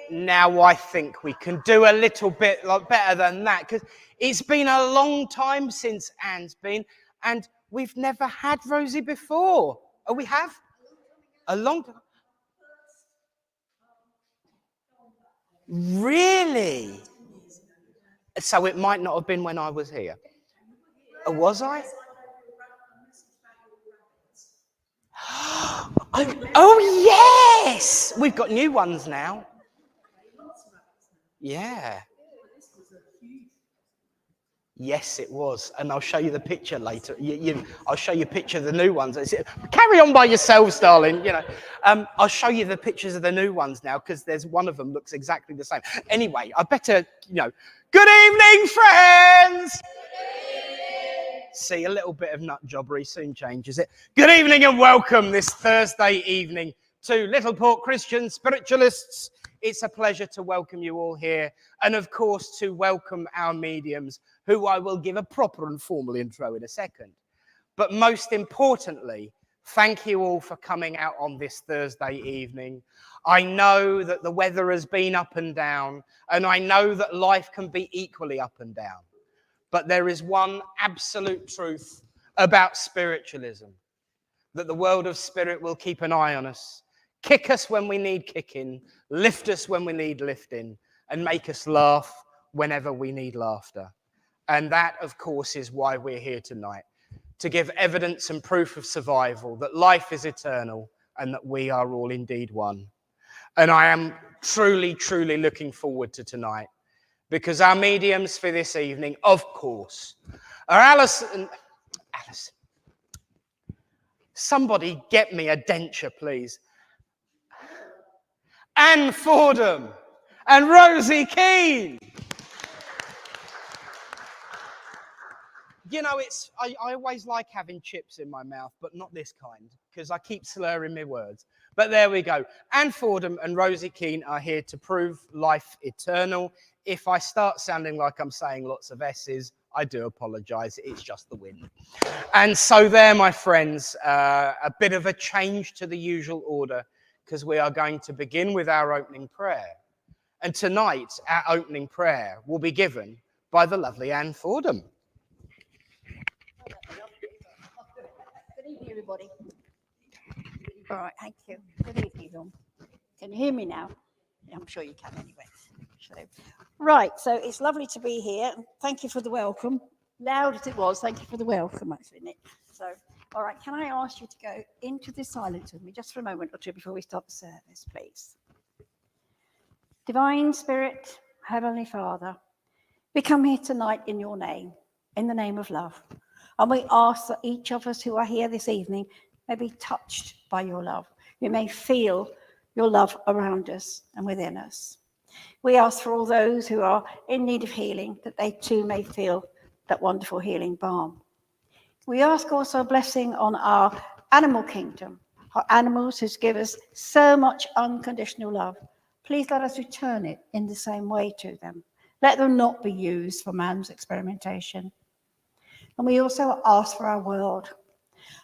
Now I think we can do a little bit better than that, because it's been a long time since Anne's been, and we've never had Rosie before. Oh, we have? A long time. Really? So it might not have been when I was here. Was I? Oh, yes! We've got new ones now. Yeah. Yes, it was. And I'll show you the picture later. I'll show you a picture of the new ones. Carry on by yourselves, darling. I'll show you the pictures of the new ones now, because there's one of them looks exactly the same. Anyway, I better, Good evening, friends! See, a little bit of nut jobbery soon changes it. Good evening and welcome this Thursday evening to Littleport Christian Spiritualists. It's a pleasure to welcome you all here, and of course to welcome our mediums, who I will give a proper and formal intro in a second. But most importantly, thank you all for coming out on this Thursday evening. I know that the weather has been up and down, and I know that life can be equally up and down. But there is one absolute truth about spiritualism, that the world of spirit will keep an eye on us, kick us when we need kicking, lift us when we need lifting, and make us laugh whenever we need laughter. And that, of course, is why we're here tonight, to give evidence and proof of survival, that life is eternal and that we are all indeed one. And I am truly, truly looking forward to tonight, because our mediums for this evening, of course, are Alison. Somebody get me a denture, please. Anne Fordham and Rosie Keen. I always like having chips in my mouth, but not this kind, because I keep slurring my words. But there we go. Anne Fordham and Rosie Keen are here to prove life eternal. If I start sounding like I'm saying lots of S's, I do apologise. It's just the wind. And so there, my friends, a bit of a change to the usual order, because we are going to begin with our opening prayer. And tonight, our opening prayer will be given by the lovely Anne Fordham. Good evening, everybody. All right, thank you. Good evening, everyone. Can you hear me now? I'm sure you can anyway. So it's lovely to be here. Thank you for the welcome. Loud as it was, thank you for the welcome, actually, Nick. So, all right, can I ask you to go into the silence with me just for a moment or two before we start the service, please? Divine Spirit, Heavenly Father, we come here tonight in your name, in the name of love. And we ask that each of us who are here this evening may be touched by your love. We may feel your love around us and within us. We ask for all those who are in need of healing, that they too may feel that wonderful healing balm. We ask also a blessing on our animal kingdom, our animals who give us so much unconditional love. Please let us return it in the same way to them. Let them not be used for man's experimentation. And we also ask for our world.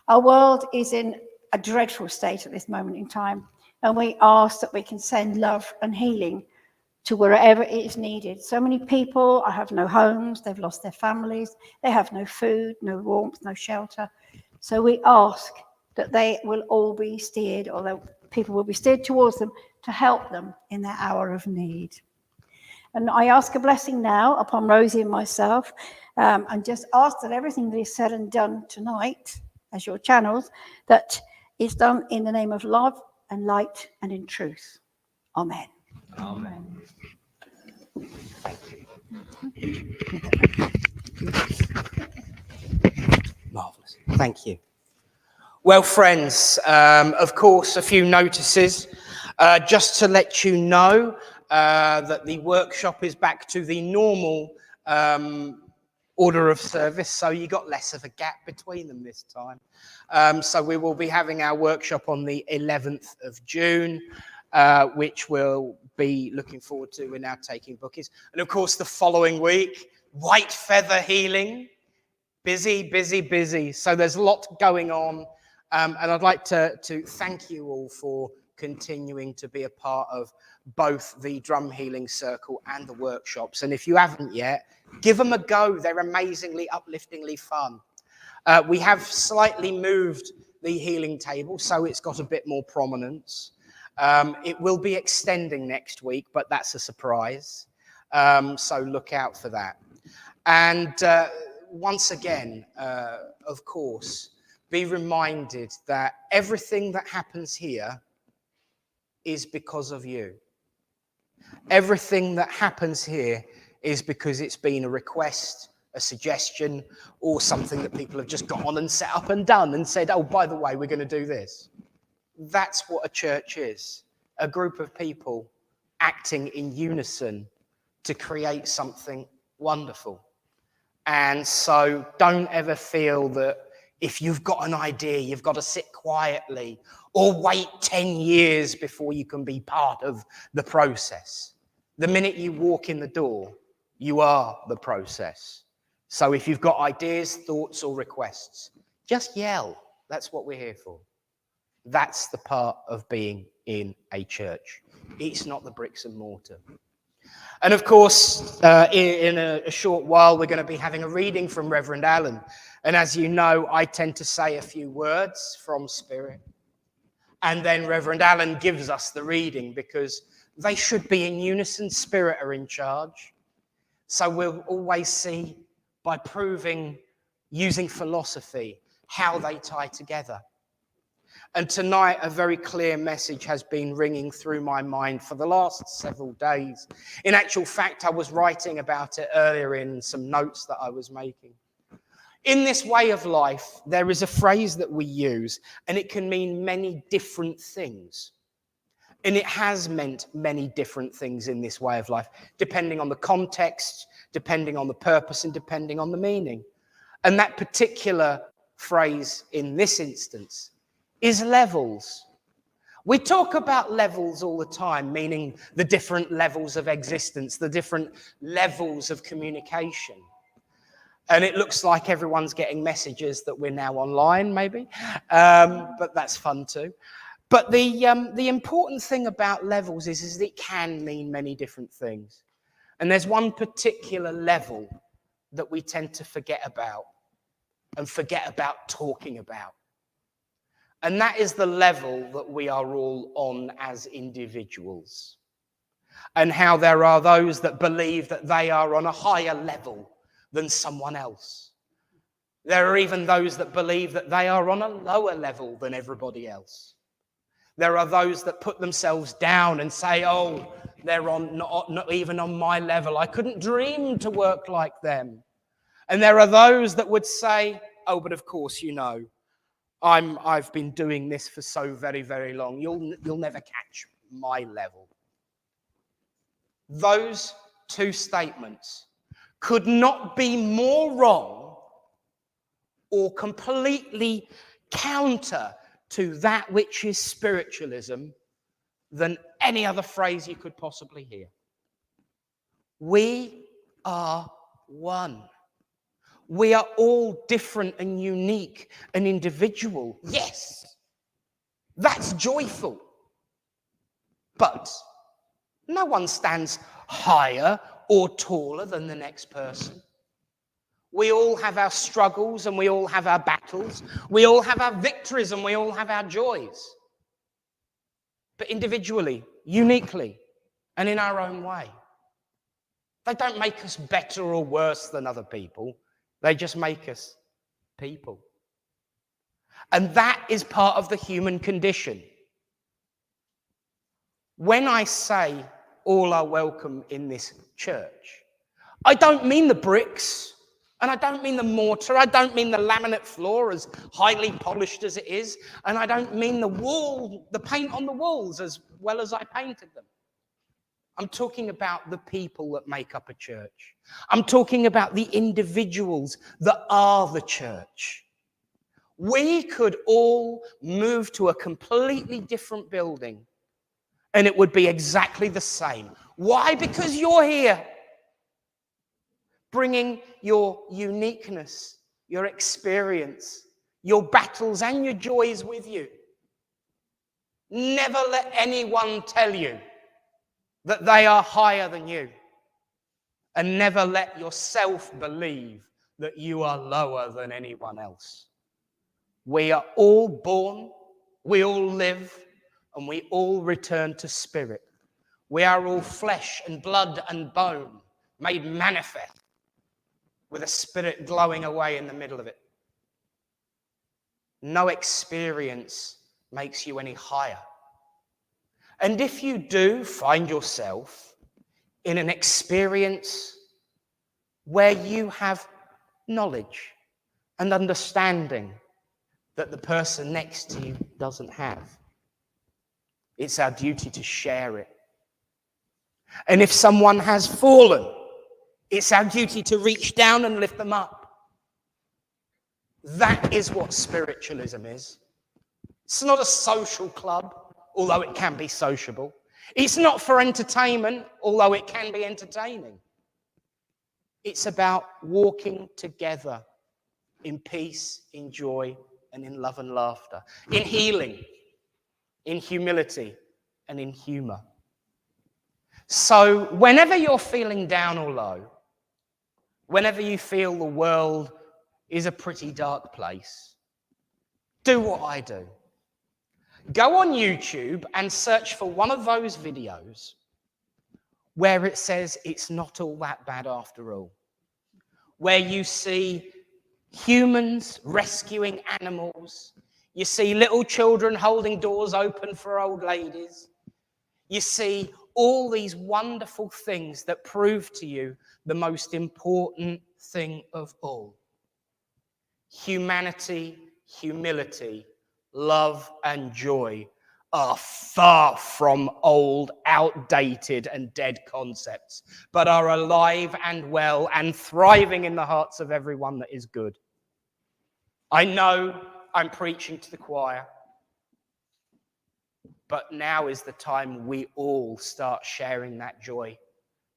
Our world is in a dreadful state at this moment in time, and we ask that we can send love and healing to wherever it is needed. So many people have no homes, they've lost their families, they have no food, no warmth, no shelter. So we ask that they will all be steered, or that people will be steered towards them to help them in their hour of need. And I ask a blessing now upon Rosie and myself, and just ask that everything that is said and done tonight, as your channels, that is done in the name of love and light and in truth. Amen. Amen. Marvellous. Thank you. Well, friends, of course, a few notices. Just to let you know that the workshop is back to the normal order of service, so you got less of a gap between them this time. So we will be having our workshop on the 11th of June, which we'll be looking forward to. We're now taking bookings. And of course, the following week, white feather healing. Busy, busy, busy. So there's a lot going on. And I'd like to thank you all for continuing to be a part of both the drum healing circle and the workshops. And if you haven't yet, give them a go. They're amazingly, upliftingly fun. We have slightly moved the healing table, so it's got a bit more prominence. It will be extending next week, but that's a surprise. So look out for that. And once again, of course, be reminded that everything that happens here is because of you. Everything that happens here is because it's been a request, a suggestion, or something that people have just gone and set up and done and said, oh, by the way, we're going to do this. That's what a church is. A group of people acting in unison to create something wonderful. And so don't ever feel that if you've got an idea, you've got to sit quietly or wait 10 years before you can be part of the process. The minute you walk in the door, you are the process. So if you've got ideas, thoughts, or requests, just yell. That's what we're here for. That's the part of being in a church. It's not the bricks and mortar. And of course, in a short while, we're going to be having a reading from Reverend Allen. And as you know, I tend to say a few words from Spirit. And then Reverend Allen gives us the reading because they should be in unison. Spirit are in charge. So we'll always see by proving, using philosophy, how they tie together. And tonight, a very clear message has been ringing through my mind for the last several days. In actual fact, I was writing about it earlier in some notes that I was making. In this way of life, there is a phrase that we use, and it can mean many different things. And it has meant many different things in this way of life, depending on the context, depending on the purpose, and depending on the meaning. And that particular phrase in this instance is levels. We talk about levels all the time, meaning the different levels of existence, the different levels of communication. And it looks like everyone's getting messages that we're now online, maybe, but that's fun too. But the important thing about levels is that it can mean many different things. And there's one particular level that we tend to forget about and forget about talking about. And that is the level that we are all on as individuals. And how there are those that believe that they are on a higher level than someone else. There are even those that believe that they are on a lower level than everybody else. There are those that put themselves down and say, oh, they're not even on my level. I couldn't dream to work like them. And there are those that would say, oh, but of course, you know, I've been doing this for so very, very long. You'll never catch my level. Those two statements could not be more wrong or completely counter to that which is spiritualism than any other phrase you could possibly hear. We are one. We are all different and unique and individual. Yes, that's joyful. But no one stands higher or taller than the next person. We all have our struggles and we all have our battles. We all have our victories and we all have our joys. But individually, uniquely, and in our own way. They don't make us better or worse than other people. They just make us people. And that is part of the human condition. When I say all are welcome in this church, I don't mean the bricks, and I don't mean the mortar, I don't mean the laminate floor as highly polished as it is, and I don't mean the wall, the paint on the walls as well as I painted them. I'm talking about the people that make up a church. I'm talking about the individuals that are the church. We could all move to a completely different building and it would be exactly the same. Why? Because you're here, bringing your uniqueness, your experience, your battles and your joys with you. Never let anyone tell you that they are higher than you. And never let yourself believe that you are lower than anyone else. We are all born, we all live, and we all return to spirit. We are all flesh and blood and bone, made manifest, with a spirit glowing away in the middle of it. No experience makes you any higher. And if you do find yourself in an experience where you have knowledge and understanding that the person next to you doesn't have, it's our duty to share it. And if someone has fallen, it's our duty to reach down and lift them up. That is what spiritualism is. It's not a social club, although it can be sociable. It's not for entertainment, although it can be entertaining. It's about walking together in peace, in joy, and in love and laughter, in healing, in humility, and in humor. So whenever you're feeling down or low, whenever you feel the world is a pretty dark place, do what I do. Go on YouTube and search for one of those videos where it says it's not all that bad after all, where you see humans rescuing animals, you see little children holding doors open for old ladies, you see all these wonderful things that prove to you the most important thing of all. Humanity, humility, love and joy are far from old, outdated and dead concepts, but are alive and well and thriving in the hearts of everyone that is good. I know I'm preaching to the choir, but now is the time we all start sharing that joy,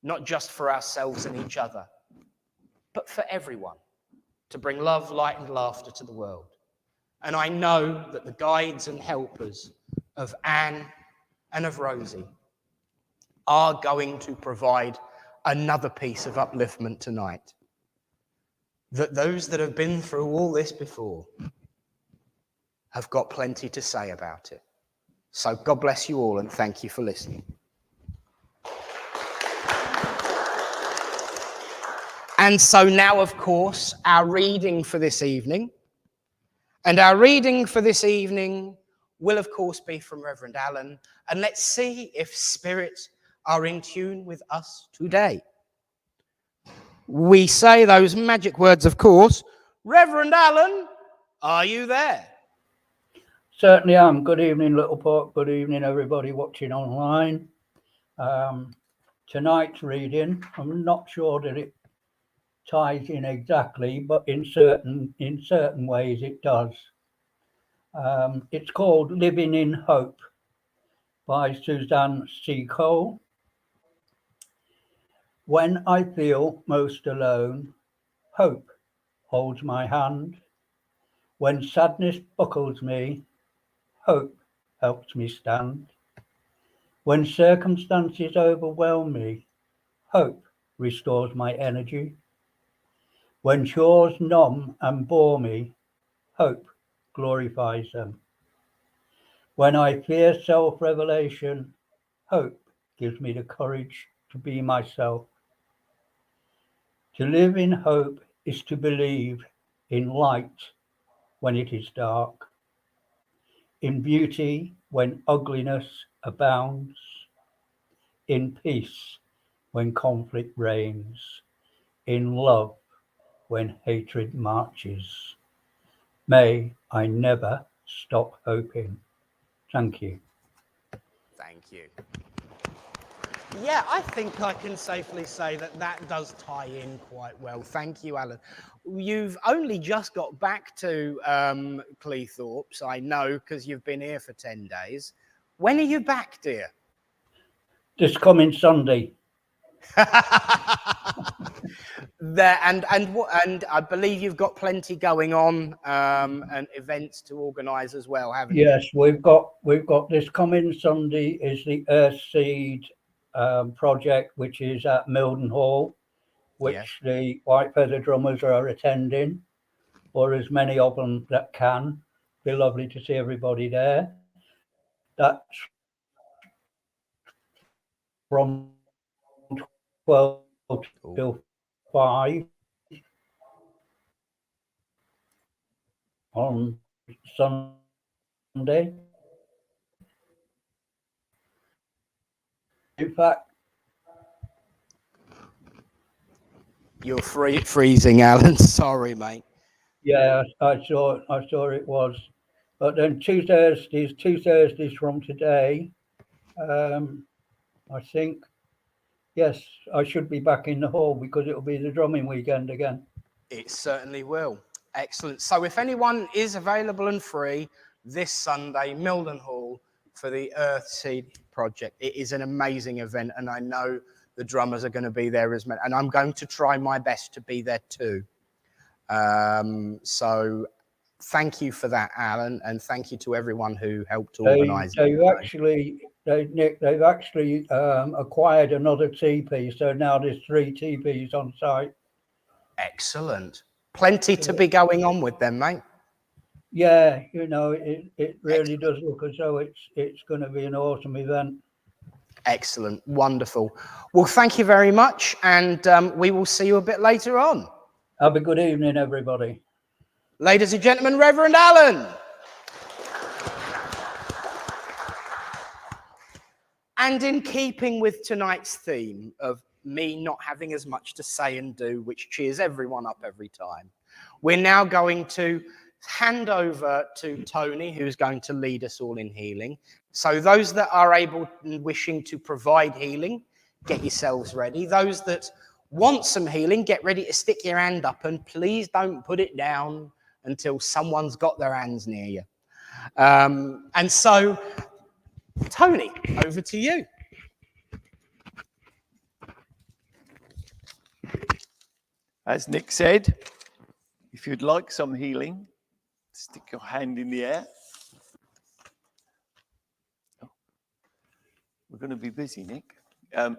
not just for ourselves and each other, but for everyone, to bring love, light and laughter to the world. And I know that the guides and helpers of Anne and of Rosie are going to provide another piece of upliftment tonight. That those that have been through all this before have got plenty to say about it. So God bless you all and thank you for listening. And so now, of course, our reading for this evening. And our reading for this evening will, of course, be from Reverend Alan. And let's see if spirits are in tune with us today. We say those magic words, of course. Reverend Alan, are you there? Certainly am. Good evening, Littleport. Good evening, everybody watching online. Tonight's reading, I'm not sure that it ties in exactly, but in certain ways it does. It's called Living in Hope by Suzanne C. Cole. When I feel most alone, hope holds my hand. When sadness buckles me, hope helps me stand. When circumstances overwhelm me, hope restores my energy. When chores numb and bore me, hope glorifies them. When I fear self-revelation, hope gives me the courage to be myself. To live in hope is to believe in light when it is dark, in beauty when ugliness abounds, in peace when conflict reigns, in love when hatred marches. May I never stop hoping. Thank you. Thank you. Yeah, I think I can safely say that that does tie in quite well. Thank you, Alan. You've only just got back to Cleethorpes, I know, because you've been here for 10 days. When are you back, dear? This coming Sunday. There and I believe you've got plenty going on and events to organise as well, haven't you? Yes, we've got this coming Sunday is the Earthseed project, which is at Milden Hall, which the White Feather Drummers are attending, or as many of them that can. Be lovely to see everybody there. That's from 12 till 5 on Sunday. In fact, you're freezing, Alan. Sorry, mate. Yeah, I saw it was, but then two Thursdays from today. I think, yes, I should be back in the hall because it'll be the drumming weekend again. It certainly will. Excellent. So if anyone is available and free this Sunday, Milden Hall, for the Earthseed project, it is an amazing event, and I know the drummers are going to be there as well, and I'm going to try my best to be there too. So thank you for that, Alan, and thank you to everyone who helped organise it. They've actually acquired another TP, so now there's 3 TPs on site. Excellent. Plenty to be going on with them, mate. Yeah, you know, it really does look as though it's going to be an awesome event. Excellent. Wonderful. Well, thank you very much, and we will see you a bit later on. Have a good evening, everybody. Ladies and gentlemen, Reverend Alan. And in keeping with tonight's theme of me not having as much to say and do, which cheers everyone up every time, we're now going to hand over to Tony, who's going to lead us all in healing. So those that are able and wishing to provide healing, get yourselves ready. Those that want some healing, get ready to stick your hand up, and please don't put it down until someone's got their hands near you. And so, Tony, over to you. As Nick said, if you'd like some healing, stick your hand in the air. Oh, we're going to be busy, Nick.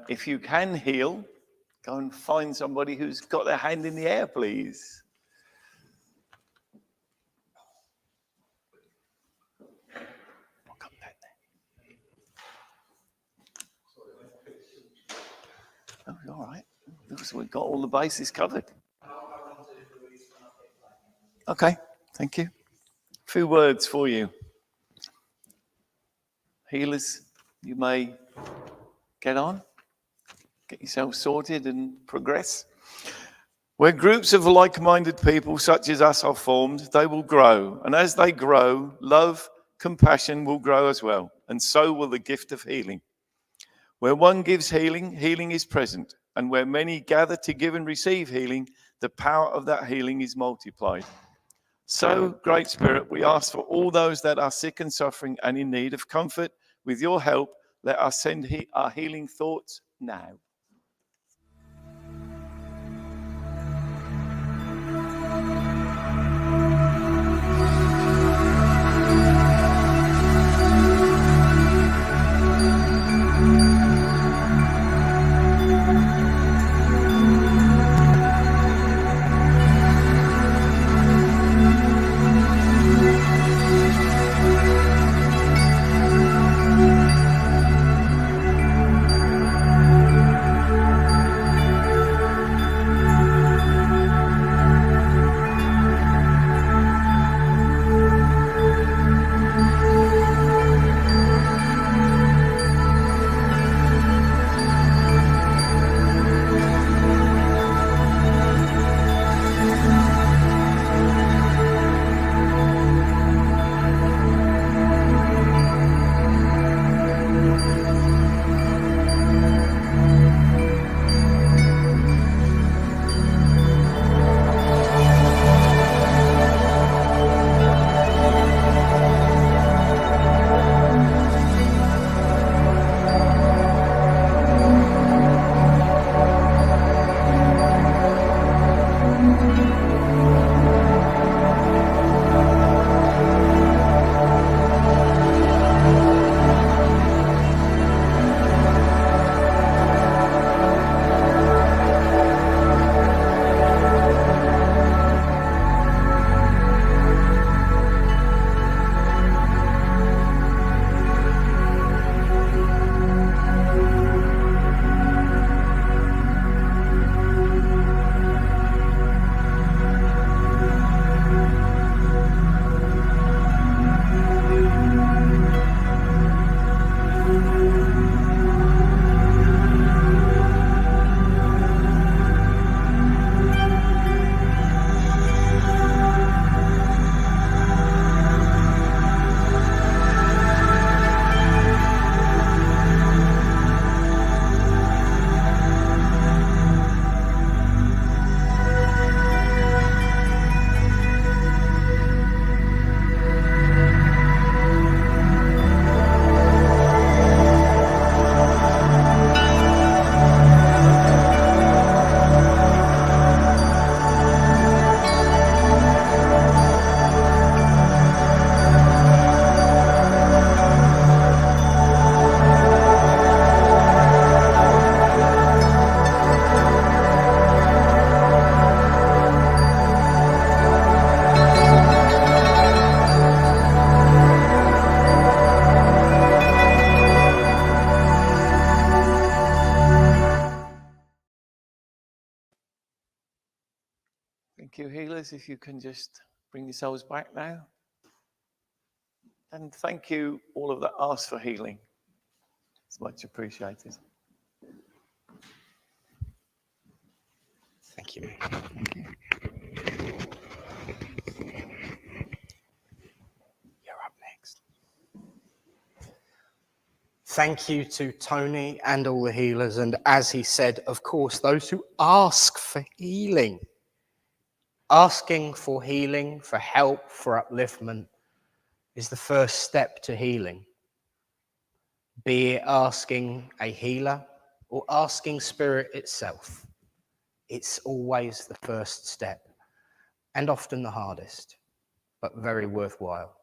If you can heal, go and find somebody who's got their hand in the air, please. I'll come back there. Oh, all right. Looks like we've got all the bases covered. Okay, thank you. A few words for you. Healers, you may get on, get yourself sorted and progress. Where groups of like-minded people such as us are formed, they will grow. And as they grow, love, compassion will grow as well. And so will the gift of healing. Where one gives healing, healing is present. And where many gather to give and receive healing, the power of that healing is multiplied. So, Great Spirit, we ask for all those that are sick and suffering and in need of comfort. With your help, let us send our healing thoughts now. Thank you, healers. If you can just bring yourselves back now. And thank you, all of that asked for healing. It's much appreciated. Thank you. You're up next. Thank you to Tony and all the healers. And as he said, of course, those who ask for healing. Asking for healing, for help, for upliftment is the first step to healing. Be it asking a healer or asking spirit itself. It's always the first step and often the hardest, but very worthwhile.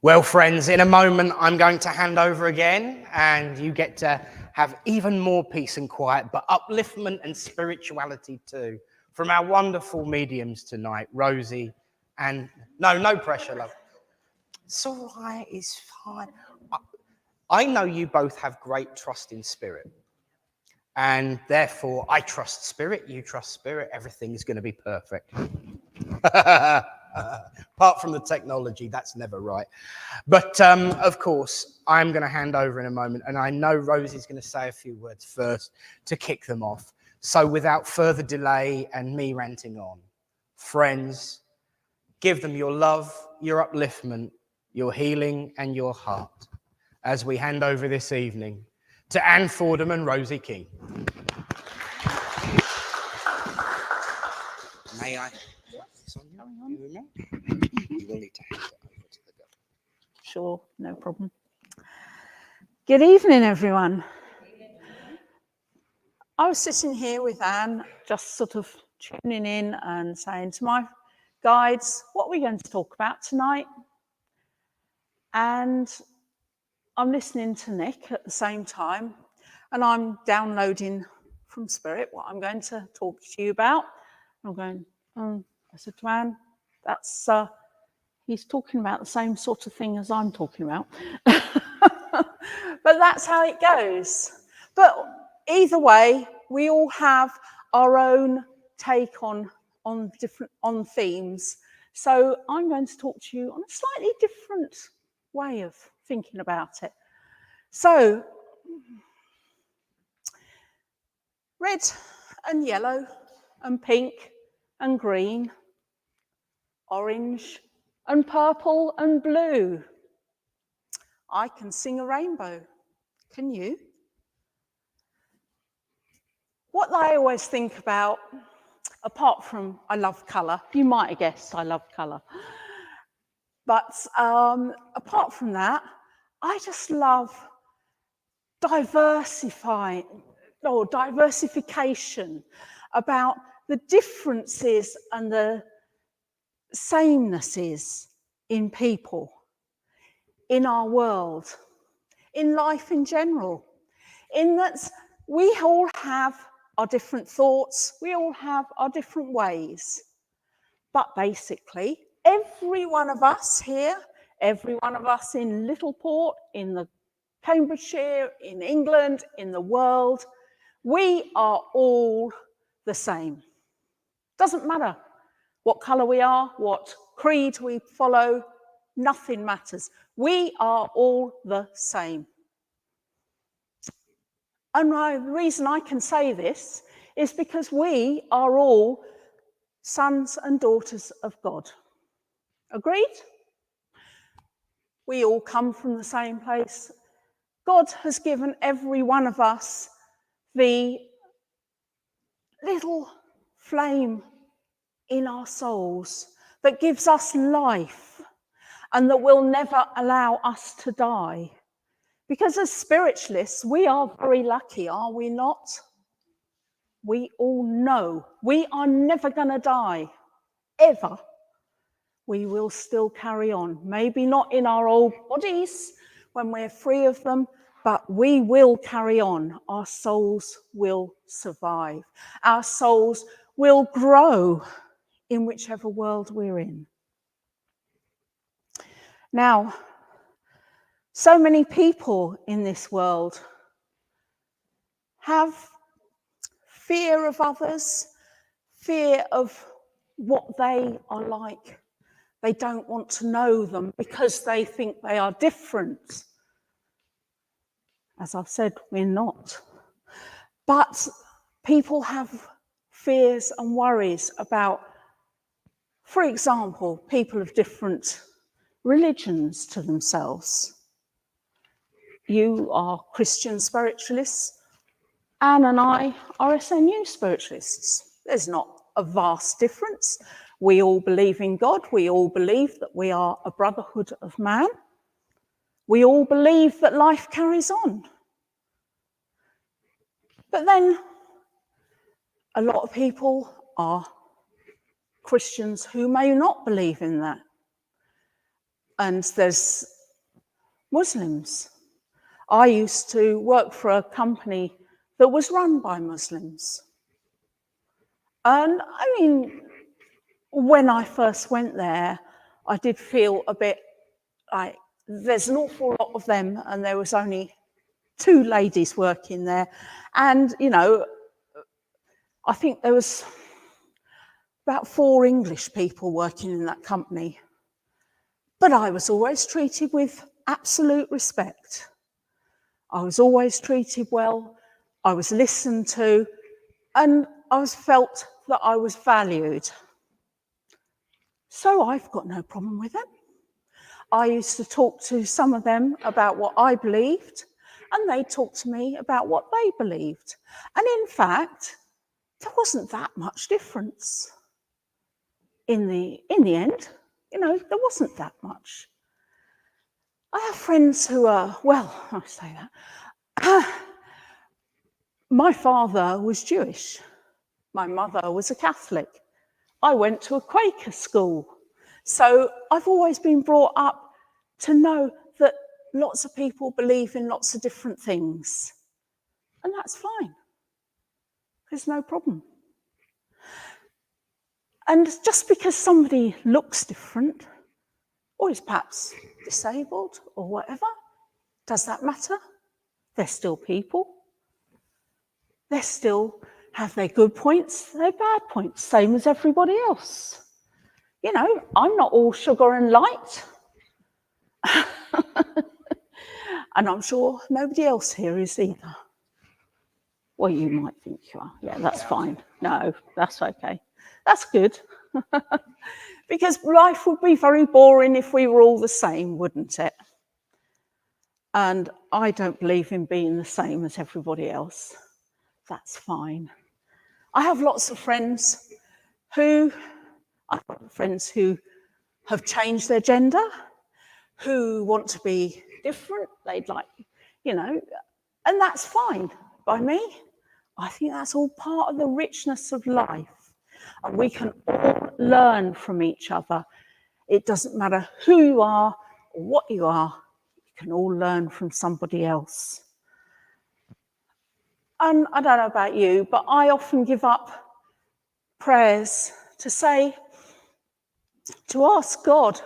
Well, friends, in a moment, I'm going to hand over again and you get to have even more peace and quiet, but upliftment and spirituality too, from our wonderful mediums tonight, Rosie and... No pressure, love. It's all right, it's fine. I know you both have great trust in spirit. And therefore, I trust spirit, you trust spirit, everything's going to be perfect. Apart from the technology, that's never right. But of course, I'm going to hand over in a moment. And I know Rosie's going to say a few words first to kick them off. So without further delay and me ranting on, friends, give them your love, your upliftment, your healing and your heart as we hand over this evening to Anne Fordham and Rosie Keen. May I? You will need to hand it over to the girl. Sure, no problem. Good evening, everyone. I was sitting here with Anne, just sort of tuning in and saying to my guides, what are we going to talk about tonight? And I'm listening to Nick at the same time, and I'm downloading from Spirit what I'm going to talk to you about. I'm going, I said to Anne, that's, he's talking about the same sort of thing as I'm talking about. But that's how it goes. But either way, we all have our own take on themes. So I'm going to talk to you on a slightly different way of thinking about it. So, red and yellow and pink and green, orange and purple and blue. I can sing a rainbow. Can you? What I always think about, apart from I love colour, you might have guessed I love colour, but apart from that, I just love diversification about the differences and the samenesses in people, in our world, in life in general, in that we all have our different thoughts, we all have our different ways. But basically, every one of us here, every one of us in Littleport, in the Cambridgeshire, in England, in the world, we are all the same. Doesn't matter what colour we are, what creed we follow, nothing matters. We are all the same. And the reason I can say this is because we are all sons and daughters of God. Agreed? We all come from the same place. God has given every one of us the little flame in our souls that gives us life and that will never allow us to die. Because as spiritualists, we are very lucky, are we not? We all know we are never going to die, ever. We will still carry on. Maybe not in our old bodies when we're free of them, but we will carry on. Our souls will survive. Our souls will grow in whichever world we're in. Now, so many people in this world have fear of others, fear of what they are like. They don't want to know them because they think they are different. As I've said, we're not. But people have fears and worries about, for example, people of different religions to themselves. You are Christian spiritualists. Anne and I are SNU spiritualists. There's not a vast difference. We all believe in God. We all believe that we are a brotherhood of man. We all believe that life carries on. But then a lot of people are Christians who may not believe in that. And there's Muslims. I used to work for a company that was run by Muslims. And I mean, when I first went there, I did feel a bit like there's an awful lot of them and there was only 2 ladies working there. And, you know, I think there was about 4 English people working in that company. But I was always treated with absolute respect. I was always treated well. I was listened to, and I felt that I was valued. So I've got no problem with it. I used to talk to some of them about what I believed, and they talked to me about what they believed. And in fact, there wasn't that much difference. In the end, you know, there wasn't that much. I have friends who are, well, I say that. My father was Jewish. My mother was a Catholic. I went to a Quaker school. So I've always been brought up to know that lots of people believe in lots of different things. And that's fine. There's no problem. And just because somebody looks different, or is perhaps disabled or whatever, does that matter? They're still people. They still have their good points, their bad points, same as everybody else. You know, I'm not all sugar and light. And I'm sure nobody else here is either. Well, you might think you are. Yeah, that's fine. No, that's okay. That's good. Because life would be very boring if we were all the same, wouldn't it? And I don't believe in being the same as everybody else. That's fine. I have lots of friends who have changed their gender, who want to be different. They'd like, you know, and that's fine by me. I think that's all part of the richness of life. And we can all learn from each other. It doesn't matter who you are or what you are, you can all learn from somebody else. And I don't know about you, but I often give up prayers to say, to ask God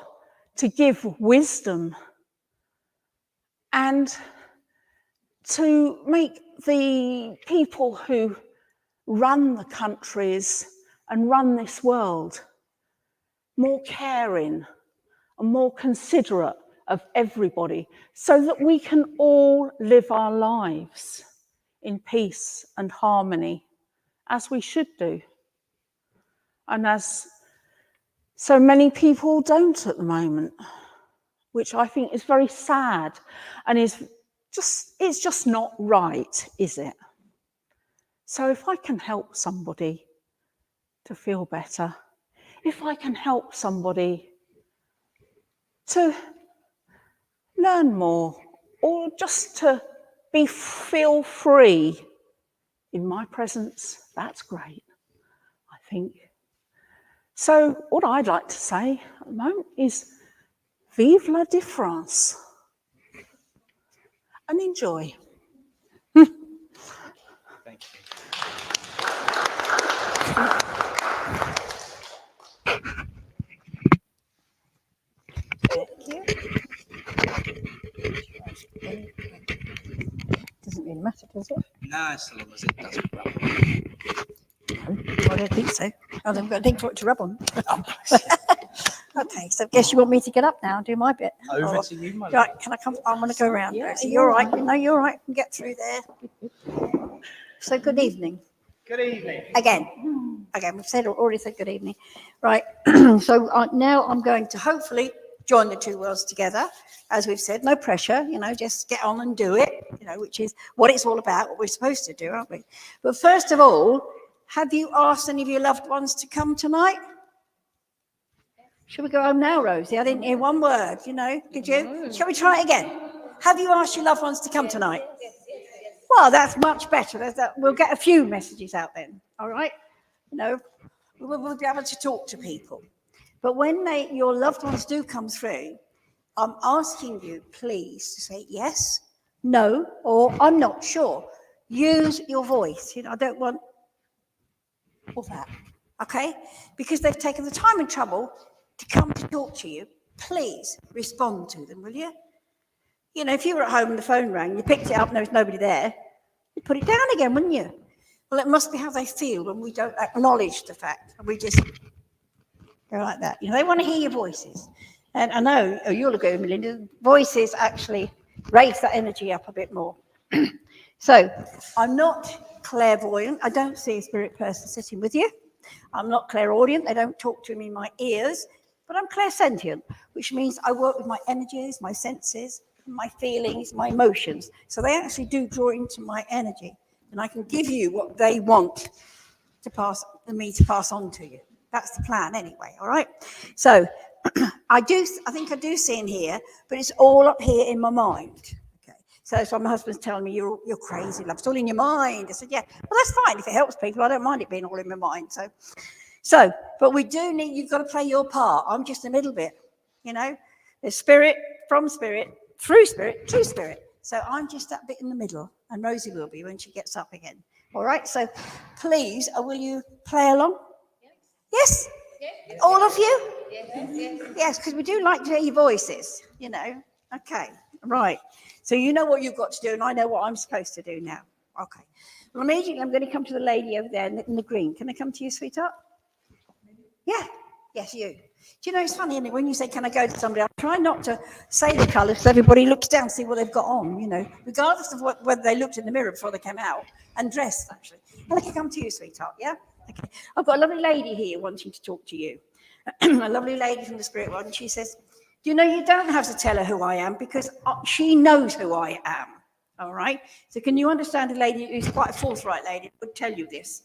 to give wisdom and to make the people who run the countries and run this world more caring and more considerate of everybody so that we can all live our lives in peace and harmony as we should do. And as so many people don't at the moment, which I think is very sad and it's just not right, is it? So if I can help somebody to feel better, if I can help somebody to learn more or just to feel free in my presence, that's great, I think. So what I'd like to say at the moment is vive la différence and enjoy. Thank you. Thank you. Doesn't really matter, does it? No, so long as it doesn't rub. I don't think so. I haven't got a thing for it to rub on. Okay, so I guess you want me to get up now and do my bit. Over to you, my love. Right, can I come? I'm going to go around. Yeah, Rosie. You're all right. No, you're all right. I can get through there. So good evening. Good evening. Again, we've already said good evening. Right, so now I'm going to hopefully join the two worlds together. As we've said, no pressure, just get on and do it, which is what it's all about, what we're supposed to do, aren't we? But first of all, have you asked any of your loved ones to come tonight? Should we go home now, Rosie? I didn't hear one word, did you? Shall we try it again? Have you asked your loved ones to come tonight? Well, that's much better. We'll get a few messages out then, all right? We'll be able to talk to people. But when your loved ones do come through, I'm asking you, please, to say yes, no, or I'm not sure. Use your voice. I don't want all that, okay? Because they've taken the time and trouble to come to talk to you. Please respond to them, will you? If you were at home and the phone rang, you picked it up and there was nobody there, you'd put it down again, wouldn't you? Well, it must be how they feel when we don't acknowledge the fact, and we just go like that. They want to hear your voices. And I know, you'll agree with me, Linda, voices actually raise that energy up a bit more. So, I'm not clairvoyant. I don't see a spirit person sitting with you. I'm not clairaudient. They don't talk to me in my ears. But I'm clairsentient, which means I work with my energies, my senses, my feelings, my emotions. So they actually do draw into my energy. And I can give you what they want to pass on to you. That's the plan anyway, all right? So I think I do see in here, but it's all up here in my mind. Okay. So my husband's telling me, you're crazy, love. It's all in your mind. I said, yeah, well, that's fine. If it helps people, I don't mind it being all in my mind. So, but we do need, you've got to play your part. I'm just a middle bit, There's spirit, from spirit, through spirit, to spirit. So I'm just that bit in the middle, and Rosie will be when she gets up again. All right, so please, will you play along? Yes? Yes? All of you? Yes, because we do like to hear your voices, Okay, right. So you know what you've got to do, and I know what I'm supposed to do now. Okay. Well, immediately I'm going to come to the lady over there in the green. Can I come to you, sweetheart? Yeah. Yes, you. Do you know, it's funny, isn't it? When you say, can I go to somebody, I try not to say the colours so everybody looks down to see what they've got on, regardless of whether they looked in the mirror before they came out and dressed, actually. And I can come to you, sweetheart, yeah? Okay. I've got a lovely lady here wanting to talk to you. A lovely lady from the spirit world, and she says, you don't have to tell her who I am because she knows who I am, all right? So can you understand a lady who's quite a forthright lady would tell you this?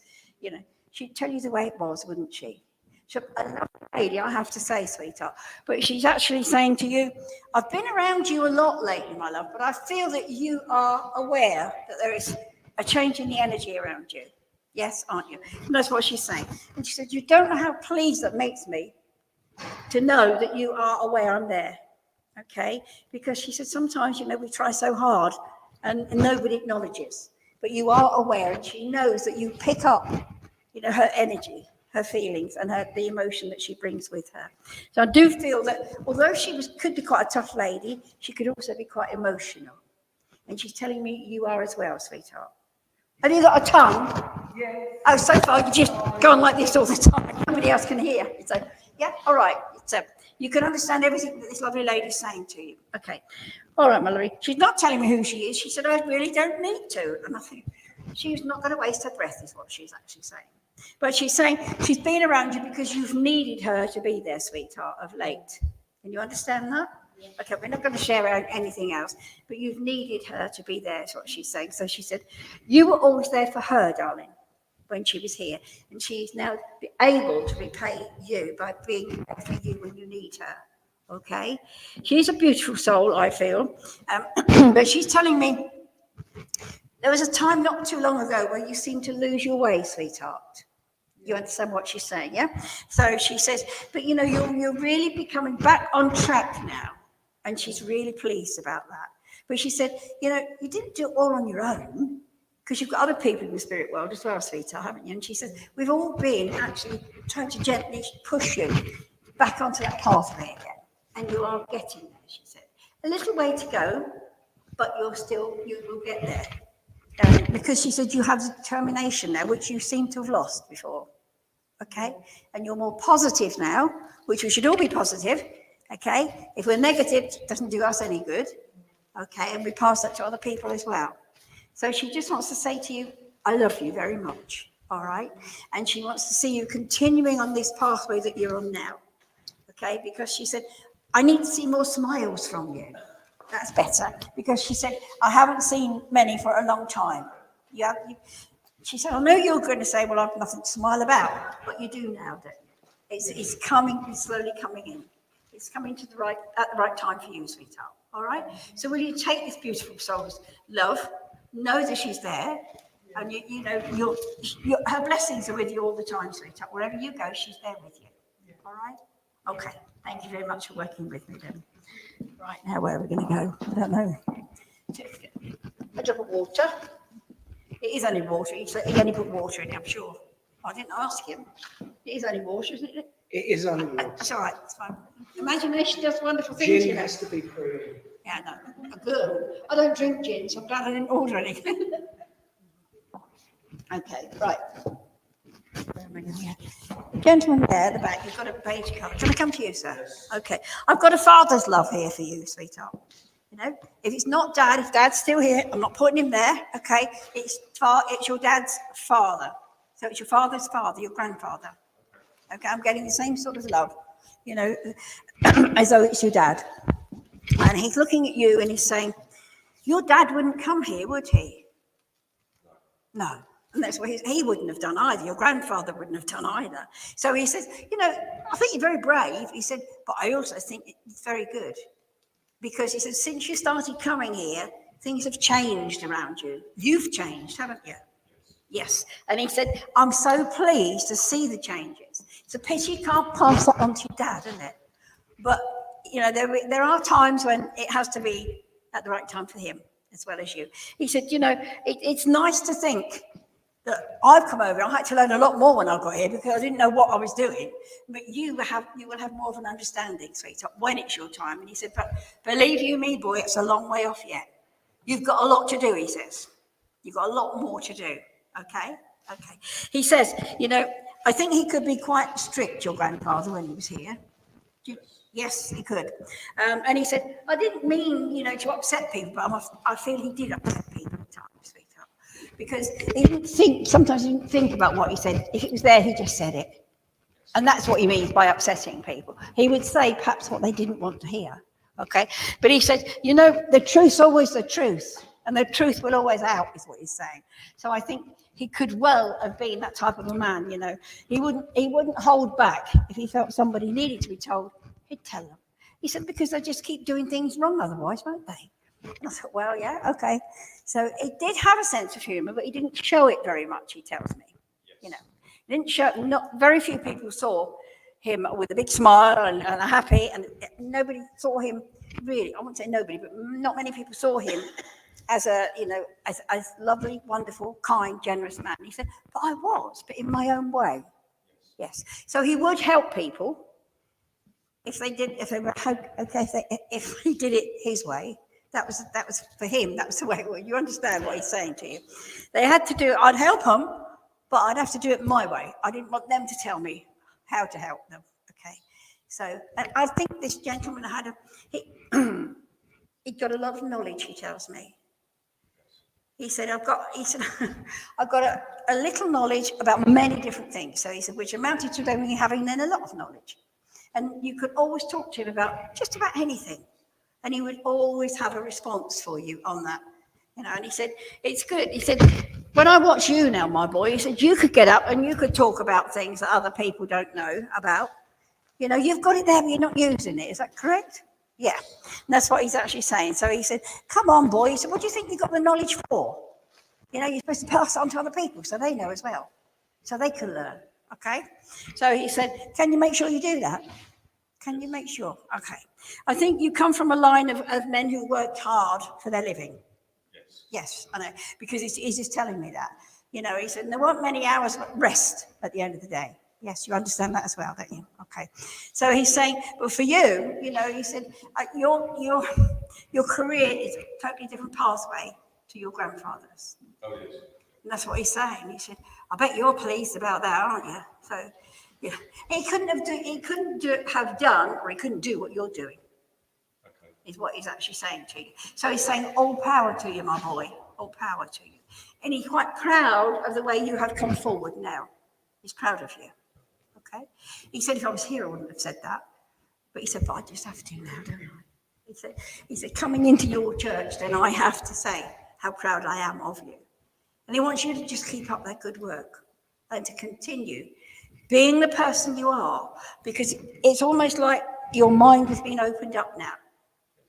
She'd tell you the way it was, wouldn't she? She's a lovely lady, I have to say, sweetheart. But she's actually saying to you, I've been around you a lot lately, my love, but I feel that you are aware that there is a change in the energy around you. Yes, aren't you? And that's what she's saying. And she said, you don't know how pleased that makes me to know that you are aware I'm there. Okay? Because she said, sometimes, we try so hard and nobody acknowledges. But you are aware, and she knows that you pick up, her energy, her feelings, and the emotion that she brings with her. So I do feel that although could be quite a tough lady, she could also be quite emotional. And she's telling me you are as well, sweetheart. Have you got a tongue? Yeah. Oh, so far you just go on like this all the time. Nobody else can hear. So, yeah, all right. So you can understand everything that this lovely lady's saying to you. Okay. All right, my lovely. She's not telling me who she is. She said, I really don't need to. And I think she's not going to waste her breath is what she's actually saying. But she's saying she's been around you because you've needed her to be there, sweetheart, of late. Can you understand that? Yeah. Okay, we're not going to share anything else, but you've needed her to be there, is what she's saying. So she said, you were always there for her, darling, when she was here. And she's now able to repay you by being there for you when you need her. Okay? She's a beautiful soul, I feel. But she's telling me, there was a time not too long ago where you seemed to lose your way, sweetheart. You understand what she's saying, yeah? So she says, but you're really becoming back on track now. And she's really pleased about that. But she said, you didn't do it all on your own, because you've got other people in the spirit world as well, sweetheart, haven't you? And she says, we've all been actually trying to gently push you back onto that pathway again. And you are getting there, she said. A little way to go, but you will get there. because she said you have determination now, which you seem to have lost before. Okay, and you're more positive now, which we should all be positive. Okay, if we're negative, it doesn't do us any good. Okay, and we pass that to other people as well. So she just wants to say to you, I love you very much. All right, and she wants to see you continuing on this pathway that you're on now. Okay, because she said, I need to see more smiles from you. That's better, because she said, I haven't seen many for a long time. She said, I know you're going to say, well, I've nothing to smile about, but you do now, don't you? It's coming, it's slowly coming in. It's coming to at the right time for you, sweetheart. All right? So will you take this beautiful soul's love, know that she's there, and you know, her blessings are with you all the time, sweetheart. Wherever you go, she's there with you. All right? Okay. Thank you very much for working with me, then. Right, now where are we going to go? I don't know. A drop of water. It is only water. He only put water in it, I'm sure. I didn't ask him. It is only water, isn't it? It is only water. It's all right. It's fine. Imagination does wonderful things. Gin has to be brewed. Yeah, no. Good. I don't drink gin, so I'm glad I didn't order anything. Okay, right. The gentleman there at the back, you've got a beige card. Can I come to you, sir? Yes. Okay. I've got a father's love here for you, sweetheart. You know, if it's not dad, if dad's still here, I'm not putting him there, okay? It's your dad's father. So it's your father's father, your grandfather. Okay, I'm getting the same sort of love, you know, as though it's your dad. And he's looking at you and he's saying, your dad wouldn't come here, would he? No. And that's what he wouldn't have done either. Your grandfather wouldn't have done either. So he says, you know, I think you're very brave. He said, but I also think it's very good. Because he said, since you started coming here, things have changed around you. You've changed, haven't you? Yes. And he said, I'm so pleased to see the changes. It's a pity you can't pass that on to your dad, isn't it? But, you know, there are times when it has to be at the right time for him as well as you. He said, you know, it's nice to think that I've come over. I had to learn a lot more when I got here because I didn't know what I was doing. But you will have more of an understanding, sweetheart, when it's your time. And he said, but believe you me, boy, it's a long way off yet. You've got a lot to do, he says. You've got a lot more to do. Okay? Okay. He says, you know, I think he could be quite strict, your grandfather, when he was here. Yes, he could. And he said, I didn't mean, you know, to upset people, but I feel he did upset people at times, sweetheart. Because sometimes he didn't think about what he said. If it was there, he just said it. And that's what he means by upsetting people. He would say perhaps what they didn't want to hear. Okay? But he said, you know, the truth's always the truth. And the truth will always out, is what he's saying. So I think he could well have been that type of a man, you know. He wouldn't hold back. If he felt somebody needed to be told, he'd tell them. He said, because they just keep doing things wrong otherwise, won't they? And I thought, well, yeah, okay. So he did have a sense of humour, but he didn't show it very much, he tells me. Yes. You know, he didn't show. Not very few people saw him with a big smile and a happy, and nobody saw him really. I won't say nobody, but not many people saw him as a, you know, as lovely, wonderful, kind, generous man. He said, but I was, but in my own way. Yes. So he would help people if he did it his way. That was for him. That was the way. Well, you understand what he's saying to you. They had to do it. I'd help them, but I'd have to do it my way. I didn't want them to tell me how to help them. Okay. So I think this gentleman he got a lot of knowledge. He tells me. He said, I've got a little knowledge about many different things. So he said, which amounted to them having then a lot of knowledge. And you could always talk to him about just about anything. And he would always have a response for you on that. You know, and he said, it's good. He said, when I watch you now, my boy, he said, you could get up and you could talk about things that other people don't know about. You know, you've got it there, but you're not using it. Is that correct? Yeah. And that's what he's actually saying. So he said, come on, boy. He said, what do you think you've got the knowledge for? You know, you're supposed to pass it on to other people so they know as well. So they can learn. Okay? So he said, can you make sure you do that? Can you make sure? Okay. I think you come from a line of men who worked hard for their living. Yes. Yes, I know. Because he's just telling me that. You know, he said, there weren't many hours of rest at the end of the day. Yes, you understand that as well, don't you? Okay. So he's saying, well, for you, you know, he said, your career is a totally different pathway to your grandfathers. Oh, yes. And that's what he's saying. He said, I bet you're pleased about that, aren't you? So, yeah, he couldn't have done, or he couldn't do what you're doing, Okay. is what he's actually saying to you. So he's saying, all power to you, my boy, all power to you. And he's quite proud of the way you have come forward now. He's proud of you, okay? He said, if I was here, I wouldn't have said that. But he said, but I just have to now, don't I? He said, coming into your church, then I have to say how proud I am of you. And he wants you to just keep up that good work and to continue being the person you are, because it's almost like your mind has been opened up now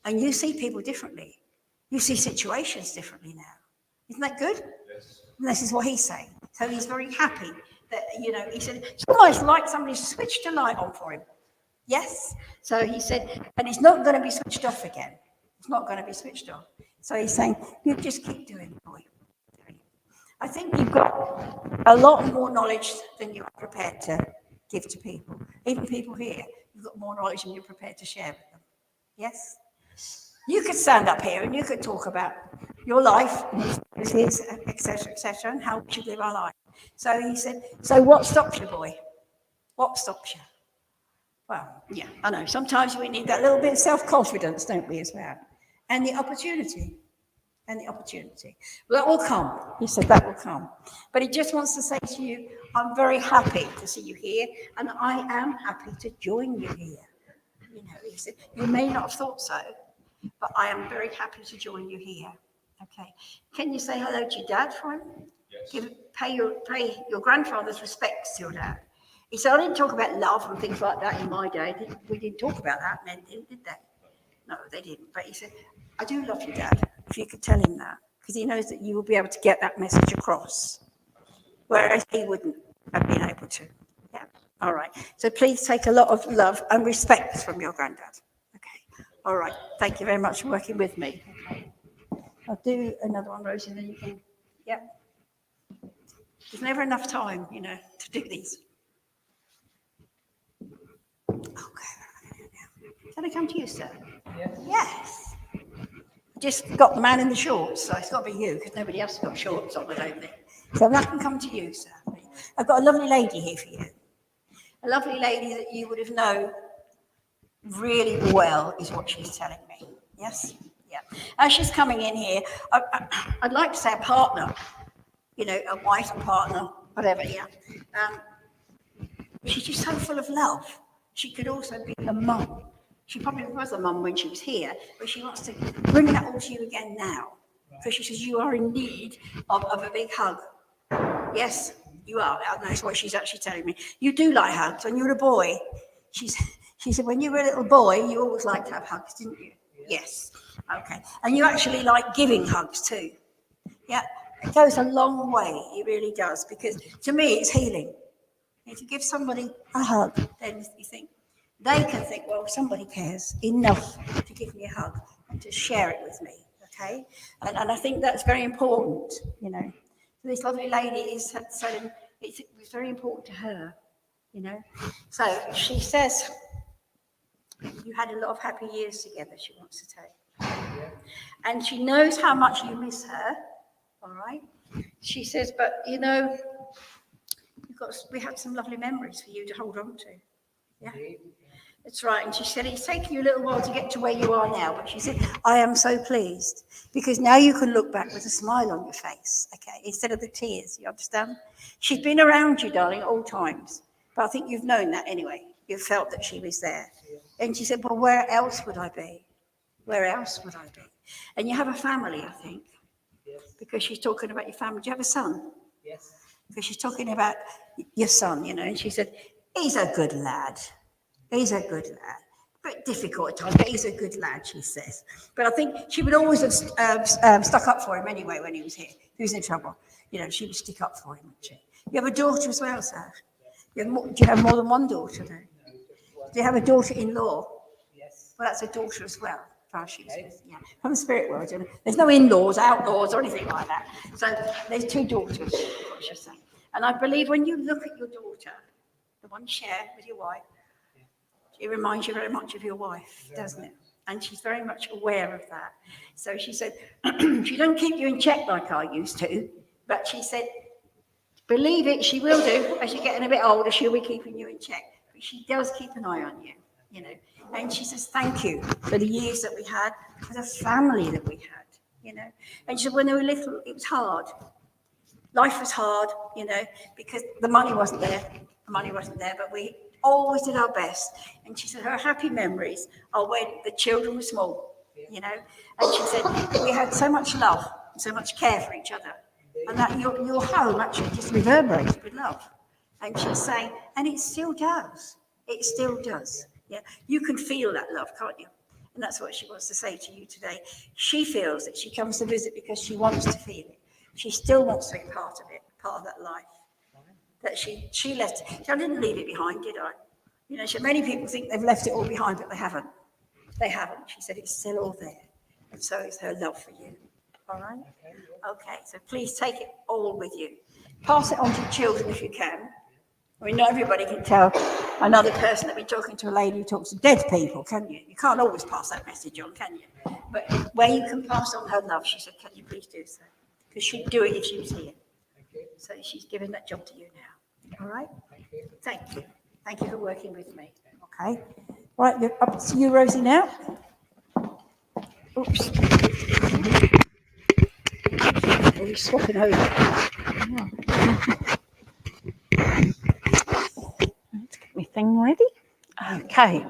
and you see people differently. You see situations differently now. Isn't that good? Yes. And this is what he's saying. So he's very happy that, he said, it's almost like somebody switched a light on for him. Yes. So he said, and it's not going to be switched off again. It's not going to be switched off. So he's saying, you just keep doing it, boy. I think you've got a lot more knowledge than you're prepared to give to people. Even people here, you've got more knowledge than you're prepared to share with them. Yes? You could stand up here and you could talk about your life, etc., and how we should live our life. So he said, so what stops you, boy? What stops you? Well, yeah, I know. Sometimes we need that little bit of self-confidence, don't we, as well? And the opportunity. Well, that will come. He said that will come. But he just wants to say to you, I'm very happy to see you here, and I am happy to join you here. He said, you may not have thought so, but I am very happy to join you here. Okay. Can you say hello to your dad for him? Yes. Pay your grandfather's respects to your dad. He said, I didn't talk about love and things like that in my day. We didn't talk about that, men did they? No, they didn't. But he said, I do love you, Dad, if you could tell him that, because he knows that you will be able to get that message across, whereas he wouldn't have been able to. Yeah. All right. So please take a lot of love and respect from your granddad. Okay. All right. Thank you very much for working with me. Okay. I'll do another one, Rosie, and then you can, yeah. There's never enough time, to do these. Okay. Can I come to you, sir? Yes. Yes. I just got the man in the shorts, so it's got to be you, because nobody else has got shorts on, I don't think. So I can come to you, sir. I've got a lovely lady here for you. A lovely lady that you would have known really well is what she's telling me. Yes? Yeah. As she's coming in here, I'd like to say a partner, a wife, a partner, whatever, yeah. She's just so full of love. She could also be a mum. She probably was a mum when she was here, but she wants to bring that all to you again now. Because she says you are in need of a big hug. Yes, you are. That's what she's actually telling me. You do like hugs. When you were a boy, she said when you were a little boy, you always liked to have hugs, didn't you? Yes. Okay. And you actually like giving hugs too. Yeah. It goes a long way. It really does. Because to me, it's healing. If you give somebody a hug, then you think, they can think, well, somebody cares enough to give me a hug and to share it with me, okay? And I think that's very important, So this lovely lady is saying it was very important to her, So she says, you had a lot of happy years together, she wants to tell you. And she knows how much you miss her, all right? She says, but, we have some lovely memories for you to hold on to, yeah? That's right. And she said, it's taken you a little while to get to where you are now. But she said, I am so pleased because now you can look back with a smile on your face, okay, instead of the tears, you understand? She's been around you, darling, at all times. But I think you've known that anyway. You've felt that she was there. And she said, well, where else would I be? Where else would I be? And you have a family, I think, because she's talking about your family. Do you have a son? Yes. Because she's talking about your son, and she said, he's a good lad. He's a good lad. A bit difficult at times, but he's a good lad, she says. But I think she would always have stuck up for him anyway when he was here. If he was in trouble, she would stick up for him, wouldn't she? You have a daughter as well, sir? Do you have more than one daughter, then? Do you have a daughter-in-law? Yes. Well, that's a daughter as well, as far as she says. Yeah. From the spirit world, there's no in-laws, outlaws, or anything like that. So there's two daughters, what she's saying. And I believe when you look at your daughter, the one you share with your wife, it reminds you very much of your wife, doesn't it? And she's very much aware of that. So she said, she don't keep you in check like I used to, but she said, believe it, she will do. As you're getting a bit older, she'll be keeping you in check. But she does keep an eye on you, you know. And she says, thank you for the years that we had, for the family that we had, you know. And she said, when they were little, it was hard. Life was hard, you know, because the money wasn't there. The money wasn't there, but we always did our best. And she said her happy memories are when the children were small, you know. And she said we had so much love, so much care for each other. And that your home actually just reverberated with love. And she's saying, and it still does. It still does. Yeah, you can feel that love, can't you? And that's what she wants to say to you today. She feels that she comes to visit because she wants to feel it. She still wants to be part of it, part of that life. That she left. I didn't leave it behind, did I? You know, many people think they've left it all behind, but they haven't. They haven't. She said it's still all there. And so is her love for you. All right? Okay, so please take it all with you. Pass it on to children if you can. I mean, not everybody can tell another person that we're talking to a lady who talks to dead people, can you? You can't always pass that message on, can you? But where you can pass on her love, she said, can you please do so? Because she'd do it if she was here. So she's given that job to you now. All right? Thank you. Thank you for working with me. Okay. Right, you're up to you, Rosie, now. Oops. We're swapping over. Let's get my thing ready. Okay.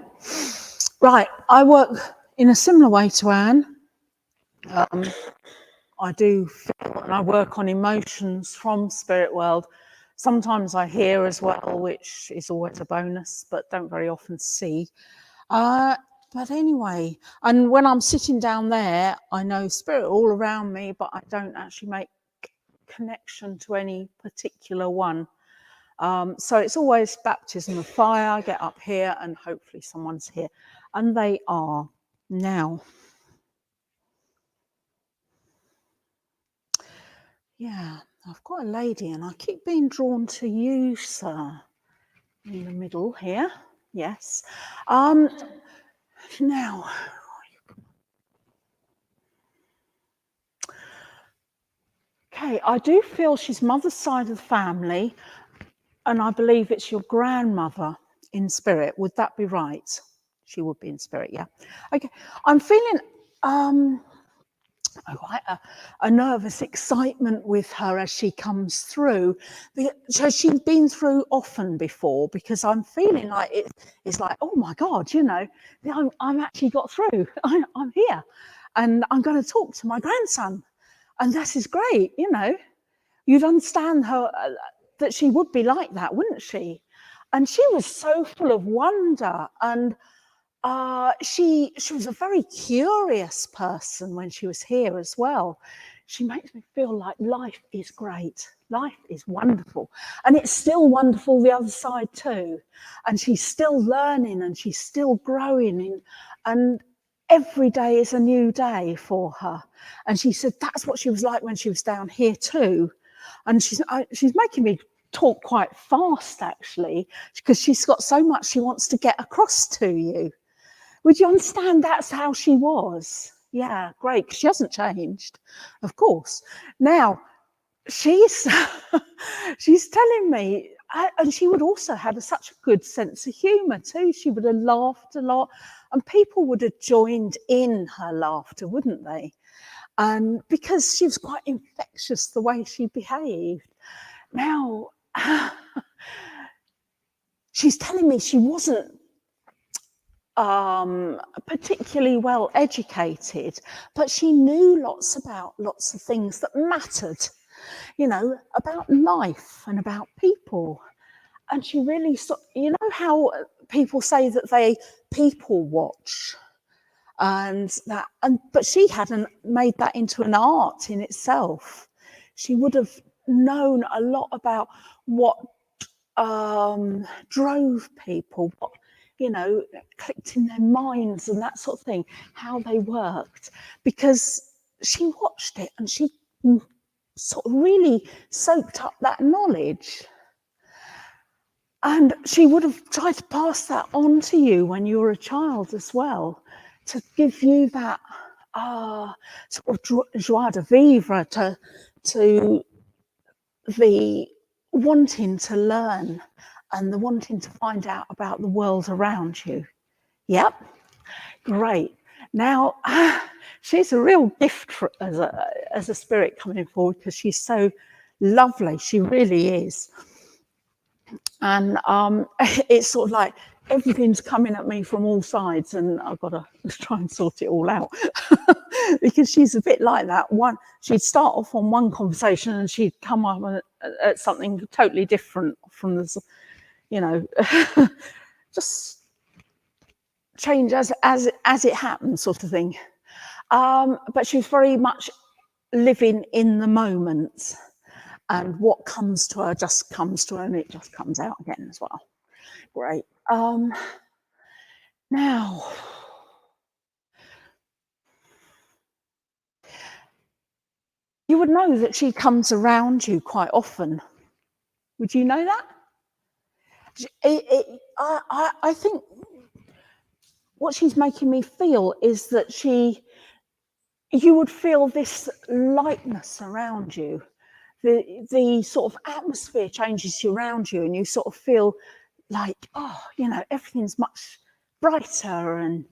Right, I work in a similar way to Anne. I do feel and I work on emotions from spirit world. Sometimes I hear as well, which is always a bonus, but don't very often see. But anyway, and when I'm sitting down there, I know spirit all around me, but I don't actually make connection to any particular one. So it's always baptism of fire. I get up here and hopefully someone's here. And they are now. Yeah, I've got a lady and I keep being drawn to you, sir, in the middle here. Yes. Now, okay, I do feel she's mother's side of the family, and I believe it's your grandmother in spirit. Would that be right? She would be in spirit, yeah. Okay, I'm feeling a nervous excitement with her as she comes through. So she's been through often before, because I'm feeling like it's like, oh my God, you know, I'm actually got through. I'm here and I'm going to talk to my grandson. And that is great, you know. You'd understand her, that she would be like that, wouldn't she? And she was so full of wonder, and she was a very curious person when she was here as well. She makes me feel like life is great. Life is wonderful. And it's still wonderful the other side too. And she's still learning and she's still growing. And every day is a new day for her. And she said that's what she was like when she was down here too. And she's making me talk quite fast, actually, because she's got so much she wants to get across to you. Would you understand that's how she was? Yeah, great, 'cause she hasn't changed, of course. Now, she's telling me, and she would also have such a good sense of humour too. She would have laughed a lot, and people would have joined in her laughter, wouldn't they? And because she was quite infectious the way she behaved. Now, she's telling me she wasn't particularly well educated, but she knew lots of things that mattered, you know, about life and about people. And she really, you know how people say that they people watch, but she hadn't made that into an art in itself. She would have known a lot about what drove people, what, you know, clicked in their minds and that sort of thing, how they worked, because she watched it and she sort of really soaked up that knowledge. And she would have tried to pass that on to you when you were a child as well, to give you that sort of joie de vivre, to the wanting to learn and the wanting to find out about the world around you. Yep, great. Now, she's a real gift as a spirit coming forward, because she's so lovely. She really is. And it's sort of like everything's coming at me from all sides, and I've got to try and sort it all out. Because she's a bit like that. She'd start off on one conversation and she'd come up at something totally different from the, just change as it happens, sort of thing. But she's very much living in the moment, and what comes to her just comes to her, and it just comes out again as well. Great. Now, you would know that she comes around you quite often. Would you know that? I think what she's making me feel is that you would feel this lightness around you. The sort of atmosphere changes around you, and you sort of feel like, everything's much brighter and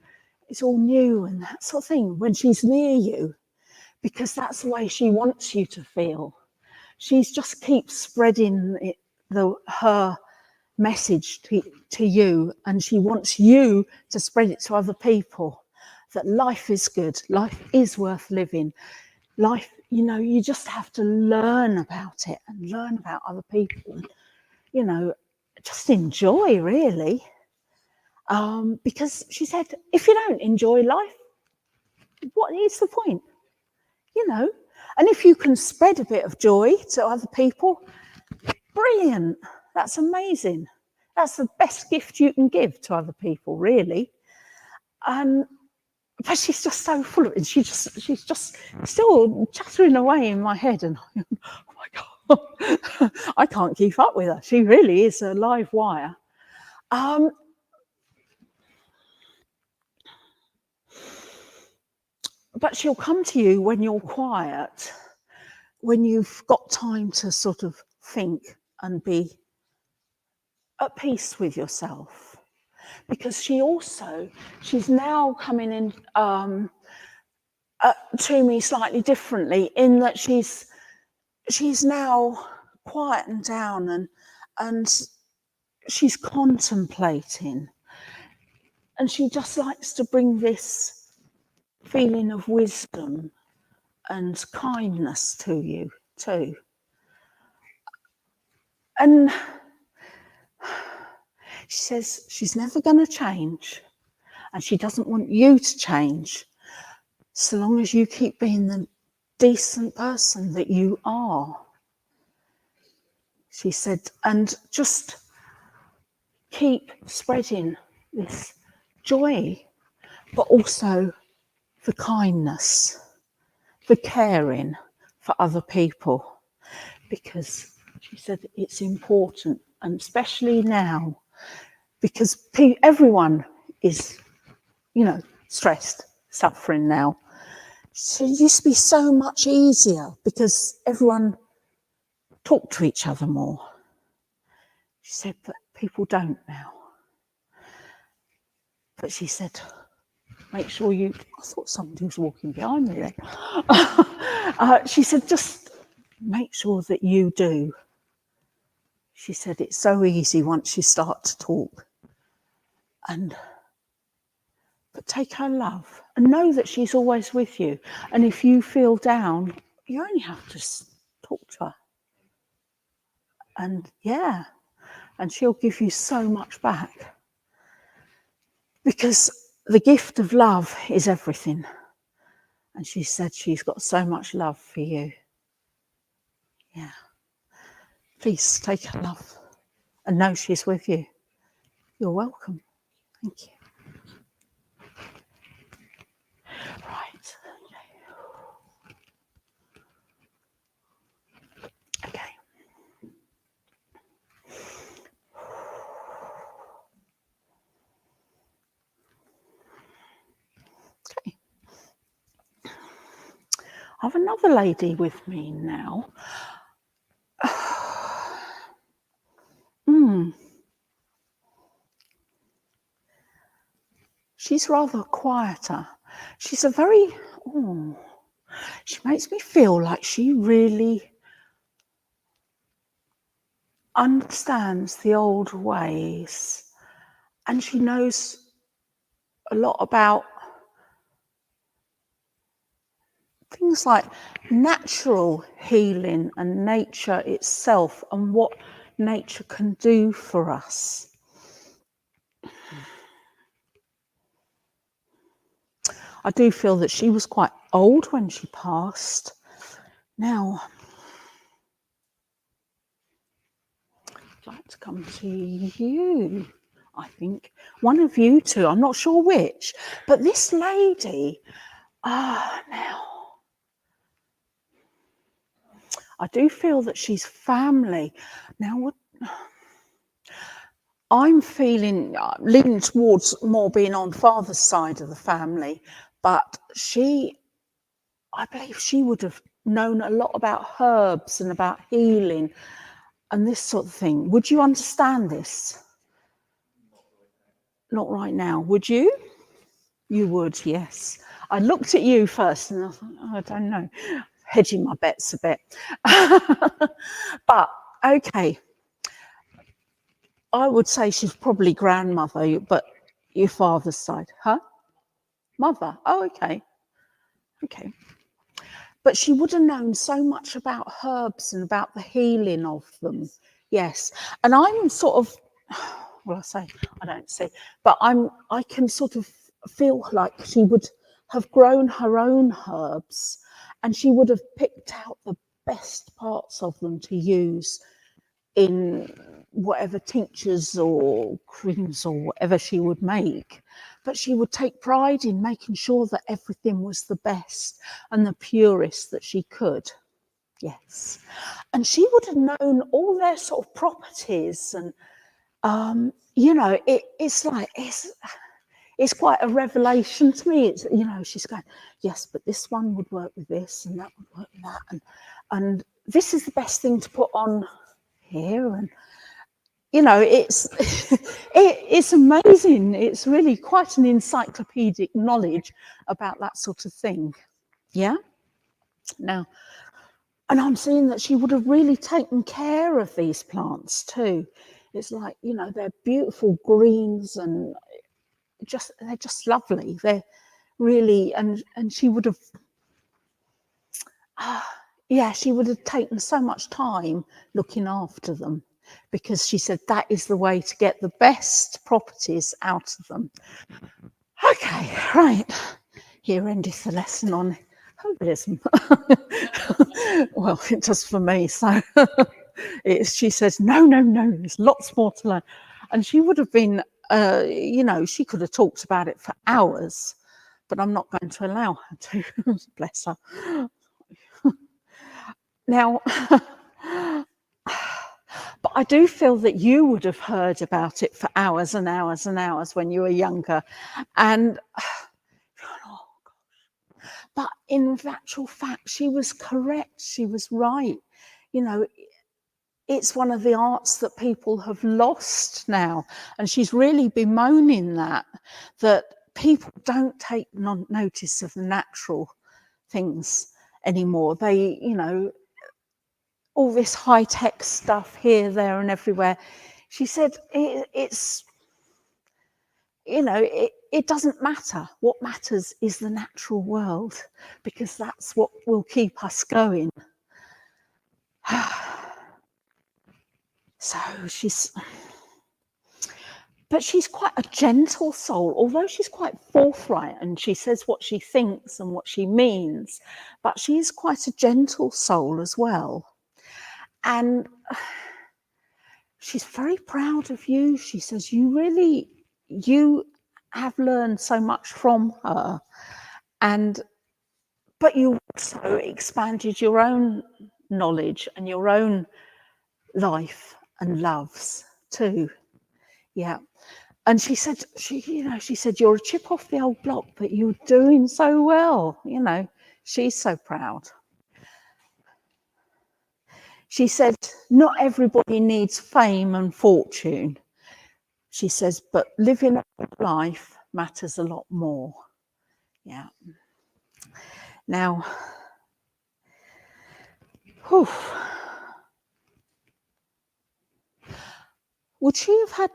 it's all new and that sort of thing when she's near you, because that's the way she wants you to feel. She just keeps spreading her message to you, and she wants you to spread it to other people, that life is good, life is worth living. Life, you just have to learn about it and learn about other people, just enjoy, really. Because she said, if you don't enjoy life, what is the point? And if you can spread a bit of joy to other people, brilliant. That's amazing. That's the best gift you can give to other people, really. But she's just so full of it. She's just still chattering away in my head, and oh my God, I can't keep up with her. She really is a live wire. But she'll come to you when you're quiet, when you've got time to sort of think and be at peace with yourself. Because she's now coming in to me slightly differently, in that she's now quietened down and she's contemplating, and she just likes to bring this feeling of wisdom and kindness to you too. And she says she's never going to change, and she doesn't want you to change, so long as you keep being the decent person that you are. She said, and just keep spreading this joy, but also the kindness, the caring for other people, because she said it's important, and especially now, because everyone is, stressed, suffering now. So it used to be so much easier because everyone talked to each other more. She said, but people don't now. But she said, make sure I thought somebody was walking behind me there. She said, just make sure that you do. She said, it's so easy once you start to talk. But take her love and know that she's always with you. And if you feel down, you only have to talk to her. And she'll give you so much back. Because the gift of love is everything. And she said she's got so much love for you. Yeah. Please take her love and know she's with you. You're welcome. Thank you. Right. Okay. I have another lady with me now. She's rather quieter. She's a very, she makes me feel like she really understands the old ways, and she knows a lot about things like natural healing and nature itself and what nature can do for us. I do feel that she was quite old when she passed. Now, I'd like to come to you, I think. One of you two, I'm not sure which, but this lady, now, I do feel that she's family. Now, I'm feeling, leaning towards more being on father's side of the family, but I believe she would have known a lot about herbs and about healing and this sort of thing. Would you understand this? Not right now. Would you? You would, yes. I looked at you first and I thought, I don't know, hedging my bets a bit. But, okay. I would say she's probably grandmother, but your father's side. Huh? Mother. Oh, okay. Okay. But she would have known so much about herbs and about the healing of them. Yes. And I'm sort of, well, I don't see, but I can sort of feel like she would have grown her own herbs and she would have picked out the best parts of them to use in whatever tinctures or creams or whatever she would make. But she would take pride in making sure that everything was the best and the purest that she could. Yes. And she would have known all their sort of properties and, you know, it's like, it's quite a revelation to me. It's, you know, she's going, yes, but this one would work with this and that would work with that. And this is the best thing to put on here. And, you know, it's amazing. It's really quite an encyclopedic knowledge about that sort of thing. Yeah. Now, and I'm seeing that she would have really taken care of these plants too. It's like, you know, they're beautiful greens and they're just lovely. They're really, and she would have, yeah, she would have taken so much time looking after them because she said that is the way to get the best properties out of them. Okay, right. Here endeth the lesson on herbalism. Well, it does for me. So she says, no, there's lots more to learn. And she would have been, you know, she could have talked about it for hours, but I'm not going to allow her to. Bless her. Now, but I do feel that you would have heard about it for hours and hours and hours when you were younger. And, oh gosh. But in actual fact, she was correct. She was right. You know, it's one of the arts that people have lost now. And she's really bemoaning that people don't take notice of the natural things anymore. They, you know, all this high-tech stuff here, there and everywhere. She said it's, you know, it doesn't matter. What matters is the natural world because that's what will keep us going. So but she's quite a gentle soul, although she's quite forthright and she says what she thinks and what she means, but she is quite a gentle soul as well. And she's very proud of you. She says, you have learned so much from her. But you also expanded your own knowledge and your own life and loves too. Yeah. And she said, she said, you're a chip off the old block, but you're doing so well. You know, She's so proud. She said, not everybody needs fame and fortune. She says, but living a good life matters a lot more. Yeah. Now, whew, would she have had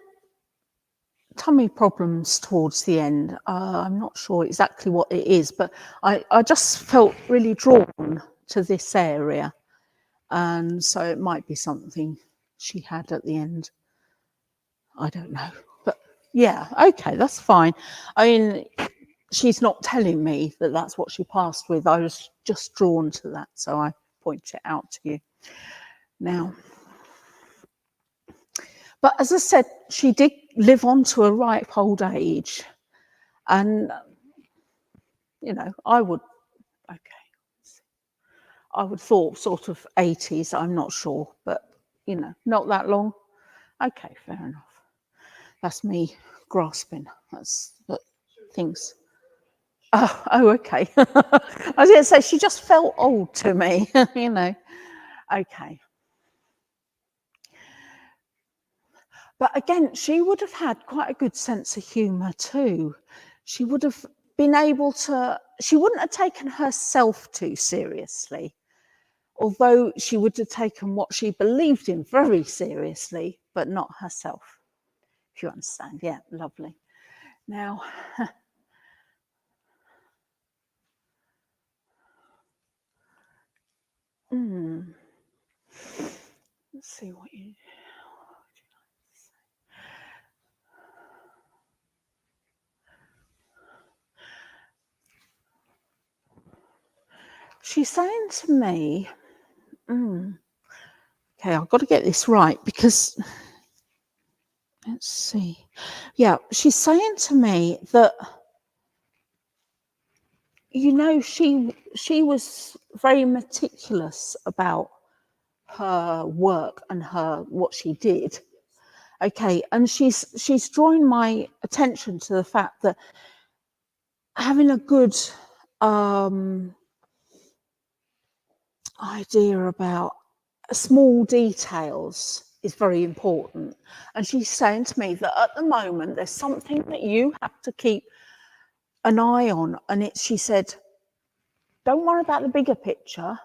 tummy problems towards the end? I'm not sure exactly what it is, but I just felt really drawn to this area. And so it might be something she had at the end. I don't know. But yeah, okay, that's fine. I mean, she's not telling me that that's what she passed with. I was just drawn to that, so I point it out to you. Now, but as I said, she did live on to a ripe old age. And, you know, I would thought sort of 80s, I'm not sure, but, you know, not that long. Okay, fair enough. That's me grasping. That's things. Oh, okay. I was going to say, she just felt old to me, you know. Okay. But again, she would have had quite a good sense of humour too. She would have been able to, she wouldn't have taken herself too seriously, although she would have taken what she believed in very seriously, but not herself, if you understand. Yeah, lovely. Now, let's see what you... She's saying to me, okay, I've got to get this right because, let's see. Yeah, she's saying to me that, you know, she was very meticulous about her work and what she did. Okay, and she's drawing my attention to the fact that having a good idea about small details is very important. And she's saying to me that at the moment there's something that you have to keep an eye on, and she said, don't worry about the bigger picture,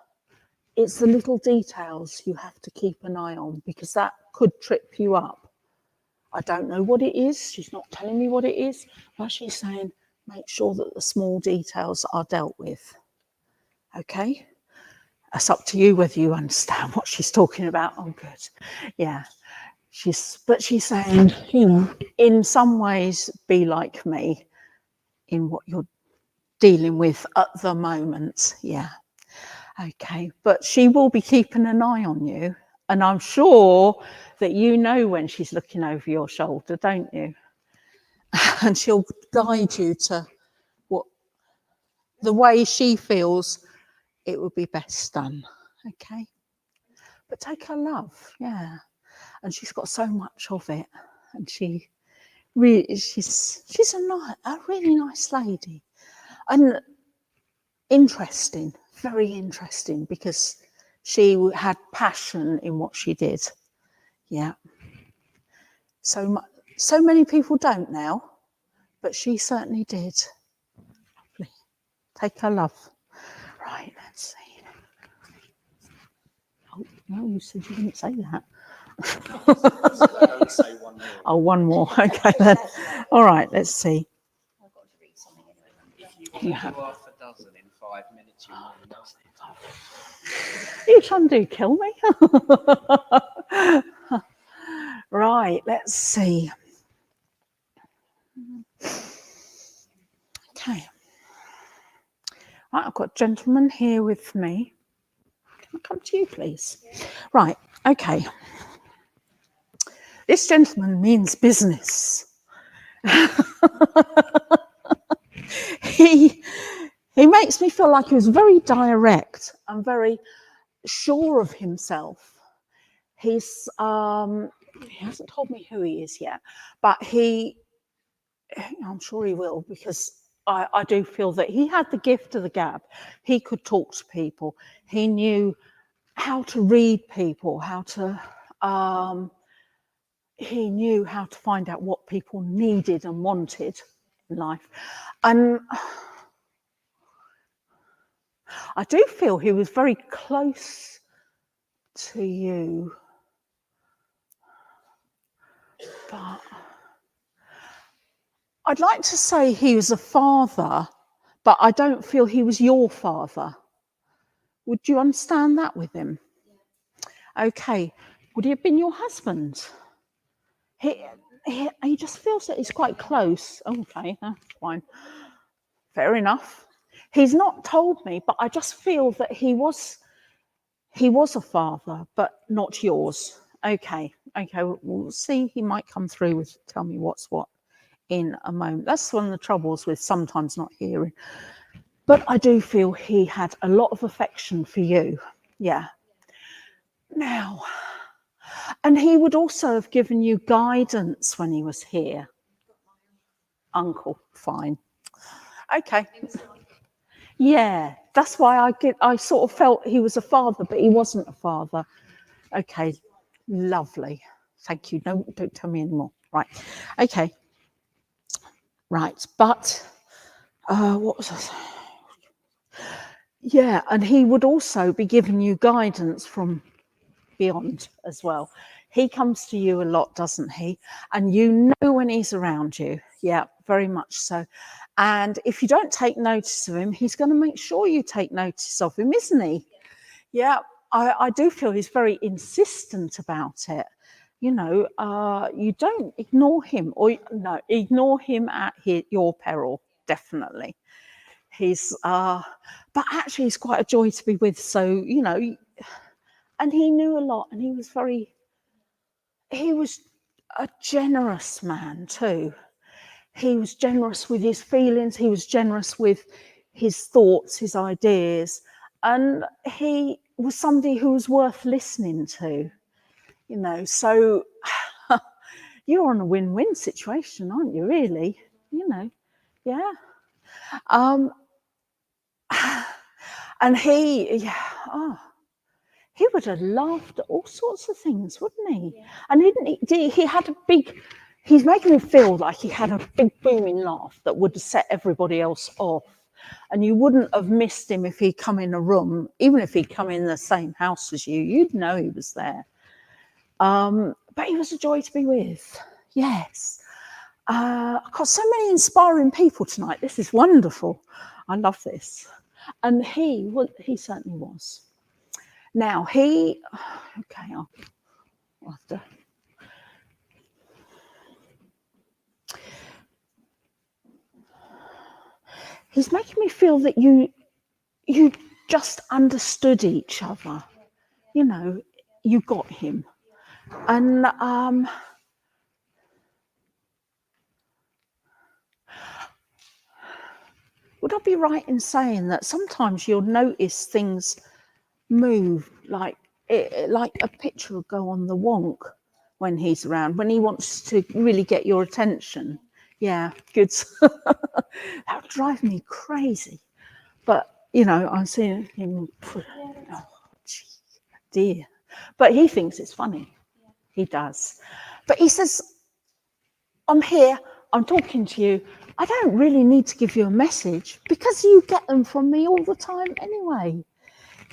it's the little details you have to keep an eye on, because that could trip you up. I don't know what it is, she's not telling me what it is, but she's saying make sure that the small details are dealt with. Okay, it's up to you whether you understand what she's talking about. Oh good, yeah. But she's saying, you know, in some ways be like me in what you're dealing with at the moment. Yeah, okay, but she will be keeping an eye on you, and I'm sure that you know when she's looking over your shoulder, don't you? And she'll guide you to what the way she feels it would be best done. Okay, but take her love, yeah, and she's got so much of it, and she's a really nice lady, and interesting, very interesting, because she had passion in what she did. Yeah, so many people don't now, but she certainly did. Lovely. Take her love. Right, let's see. Oh no, you said you didn't say that. Oh, one more. Okay then. All right, let's see. You have half a dozen in 5 minutes. You trying to kill me? Right, let's see. Okay. Right, I've got a gentleman here with me. Can I come to you, please? Right, okay. This gentleman means business. He makes me feel like he was very direct and very sure of himself. He hasn't told me who he is yet, but I'm sure he will, because I do feel that he had the gift of the gab. He could talk to people. He knew how to read people, he knew how to find out what people needed and wanted in life. And I do feel he was very close to you. But I'd like to say he was a father, but I don't feel he was your father. Would you understand that with him? Okay. Would he have been your husband? He just feels that he's quite close. Okay, that's fine. Fair enough. He's not told me, but I just feel that he was a father, but not yours. Okay, we'll see. He might come through with tell me what's what in a moment. That's one of the troubles with sometimes not hearing. But I do feel he had a lot of affection for you. Yeah. Now, and he would also have given you guidance when he was here. Uncle, fine. Okay. Yeah, that's why I sort of felt he was a father, but he wasn't a father. Okay, lovely. Thank you. No, don't tell me anymore. Right. Okay. Right, but what was I saying? Yeah, and he would also be giving you guidance from beyond as well. He comes to you a lot, doesn't he? And you know when he's around you. Yeah, very much so. And if you don't take notice of him, he's going to make sure you take notice of him, isn't he? Yeah, I do feel he's very insistent about it. You know, you don't ignore him, or no, ignore him at your peril, definitely. He's, but actually he's quite a joy to be with. So, you know, and he knew a lot, and he was a generous man too. He was generous with his feelings. He was generous with his thoughts, his ideas. And he was somebody who was worth listening to, you know. So you're on a win-win situation, aren't you, really? You know, yeah. And he would have laughed at all sorts of things, wouldn't he? Yeah. And he had a big, he's making me feel like he had a big booming laugh that would have set everybody else off. And you wouldn't have missed him if he'd come in a room, even if he'd come in the same house as you, you'd know he was there. But he was a joy to be with. Yes. I've got so many inspiring people tonight. This is wonderful. I love this. And he certainly was. Now, okay, I'll have to. He's making me feel that you just understood each other. You know, you got him. And would I be right in saying that sometimes you'll notice things move like a picture will go on the wonk when he's around, when he wants to really get your attention? Yeah, good. That would drive me crazy. But, you know, I'm seeing him, oh, dear. But he thinks it's funny. He does. But he says, I'm here, I'm talking to you. I don't really need to give you a message because you get them from me all the time anyway.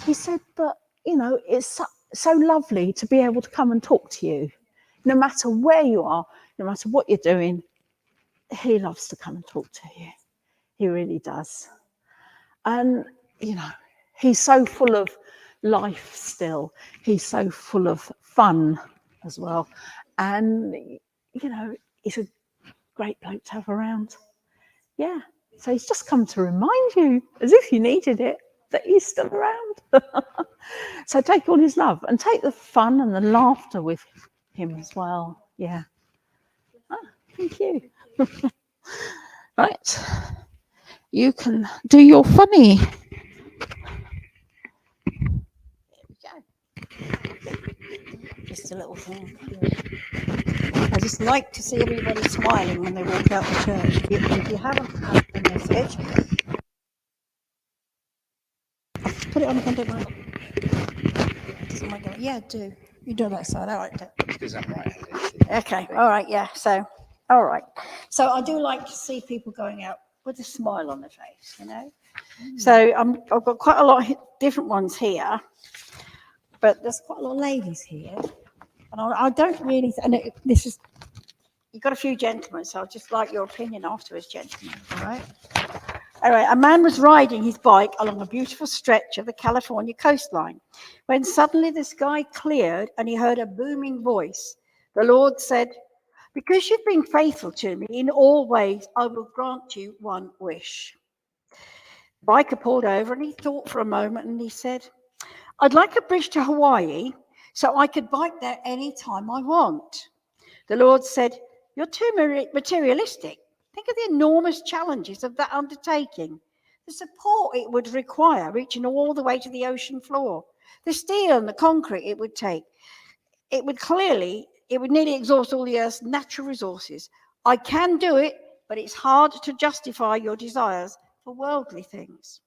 He said, but, you know, it's so lovely to be able to come and talk to you. No matter where you are, no matter what you're doing, he loves to come and talk to you. He really does. And, you know, he's so full of life still. He's so full of fun as well. And, you know, he's a great bloke to have around. Yeah. So he's just come to remind you, as if you needed it, that he's still around. So take all his love and take the fun and the laughter with him as well. Yeah. Oh, thank you. Right. You can do your funny. There we go. Just a little thing. I just like to see everybody smiling when they walk out the church. If you haven't had them, message. Put it on again, don't mind. Doesn't mind going. Yeah, do. You do that side. All right. Because I'm right-handed. Okay. All right. Yeah. So, all right. So I do like to see people going out with a smile on their face, you know. So I've got quite a lot of different ones here, but there's quite a lot of ladies here, and I don't really. This is. You've got a few gentlemen, so I'd just like your opinion afterwards, gentlemen. All right. Anyway, a man was riding his bike along a beautiful stretch of the California coastline when suddenly the sky cleared and he heard a booming voice. The Lord said, "Because you've been faithful to me in all ways, I will grant you one wish." The biker pulled over and he thought for a moment and he said, "I'd like a bridge to Hawaii so I could bike there anytime I want." The Lord said, "You're too materialistic. Think of the enormous challenges of that undertaking, the support it would require reaching all the way to the ocean floor, the steel and the concrete it would take. It would nearly exhaust all the Earth's natural resources. I can do it, but it's hard to justify your desires for worldly things.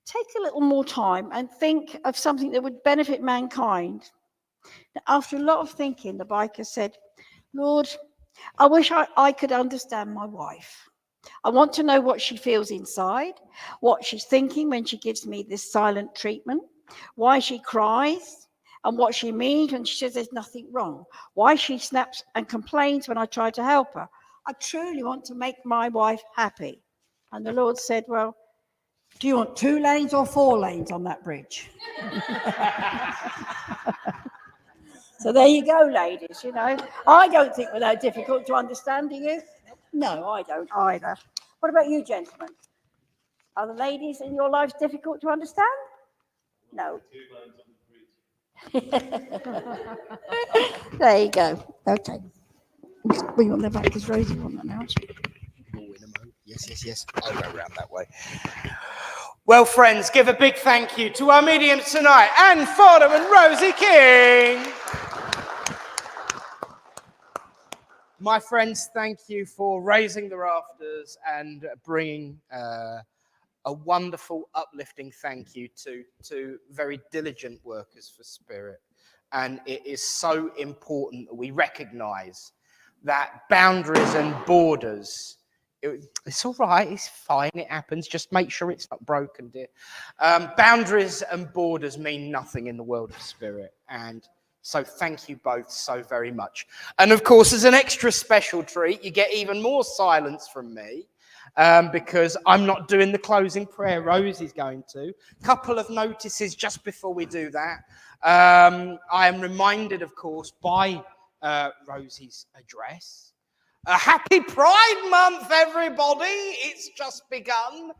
Take a little more time and think of something that would benefit mankind." After a lot of thinking, the biker said, "Lord, I wish I could understand my wife. I want to know what she feels inside, what she's thinking when she gives me this silent treatment, why she cries, and what she means when she says there's nothing wrong, why she snaps and complains when I try to help her. I truly want to make my wife happy." And the Lord said, "Well, do you want 2 lanes or 4 lanes on that bridge?" So there you go, ladies, you know. I don't think we're that difficult to understand, do you? No, I don't either. What about you, gentlemen? Are the ladies in your lives difficult to understand? No. There you go. Okay. Bring on the back because Rosie won that now. Yes. I'll go around that way. Well, friends, give a big thank you to our mediums tonight, Anne Fordham and Rosie Keen. My friends, thank you for raising the rafters and bringing a wonderful, uplifting thank you to very diligent workers for Spirit. And it is so important that we recognize that boundaries and borders, it's all right, it's fine, it happens. Just make sure it's not broken, dear. Boundaries and borders mean nothing in the world of Spirit. And so thank you both so very much. And of course, as an extra special treat, you get even more silence from me because I'm not doing the closing prayer. Rosie's going to. Couple of notices just before we do that. I am reminded, of course, by Rosie's address. Happy Pride Month, everybody. It's just begun.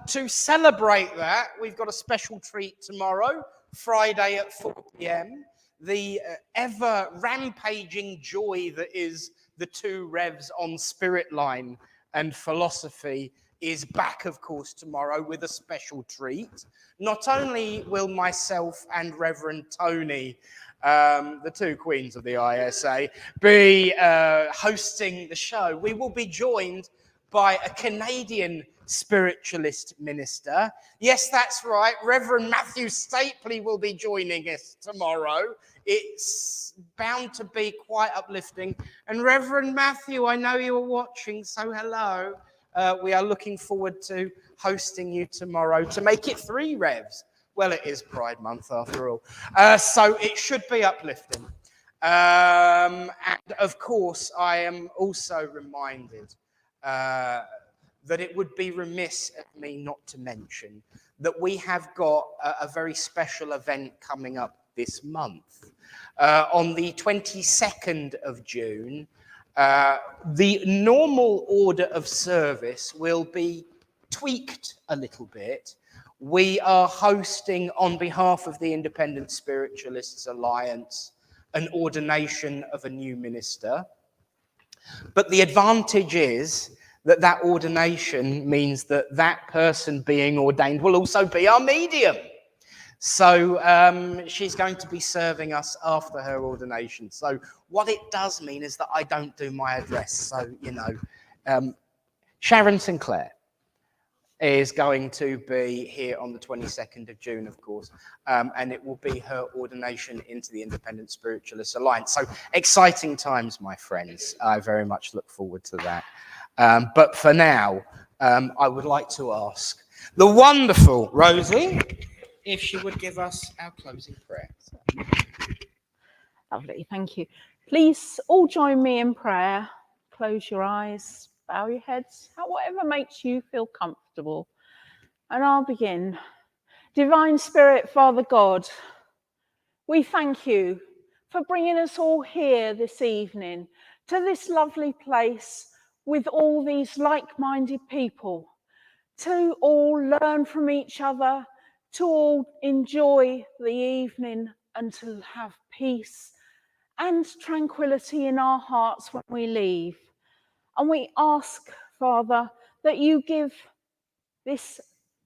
To celebrate that, we've got a special treat tomorrow, Friday at 4 p.m. The ever rampaging joy that is the 2 revs on Spirit Line and Philosophy is back, of course, tomorrow with a special treat. Not only will myself and Reverend Tony, the 2 queens of the ISA, be hosting the show, we will be joined by a Canadian spiritualist minister. Yes, that's right. Reverend Matthew Stapley will be joining us tomorrow. It's bound to be quite uplifting. And Reverend Matthew, I know you are watching, so hello. We are looking forward to hosting you tomorrow to make it 3 revs. Well, it is Pride Month after all. So it should be uplifting. And of course, I am also reminded that it would be remiss of me not to mention that we have got a very special event coming up this month. On the 22nd of June, the normal order of service will be tweaked a little bit. We are hosting, on behalf of the Independent Spiritualists Alliance, an ordination of a new minister. But the advantage is that that ordination means that that person being ordained will also be our medium. So she's going to be serving us after her ordination. So what it does mean is that I don't do my address. So, you know, Sharon Sinclair, is going to be here on the 22nd of June, of course, and it will be her ordination into the Independent Spiritualist Alliance. So exciting times, my friends. I very much look forward to that. But for now, I would like to ask the wonderful Rosie if she would give us our closing prayer. Lovely, thank you. Please all join me in prayer. Close your eyes, bow your heads, whatever makes you feel comfortable. And I'll begin. Divine Spirit, Father God, we thank you for bringing us all here this evening to this lovely place with all these like-minded people, to all learn from each other, to all enjoy the evening and to have peace and tranquility in our hearts when we leave. And we ask, Father, that you give this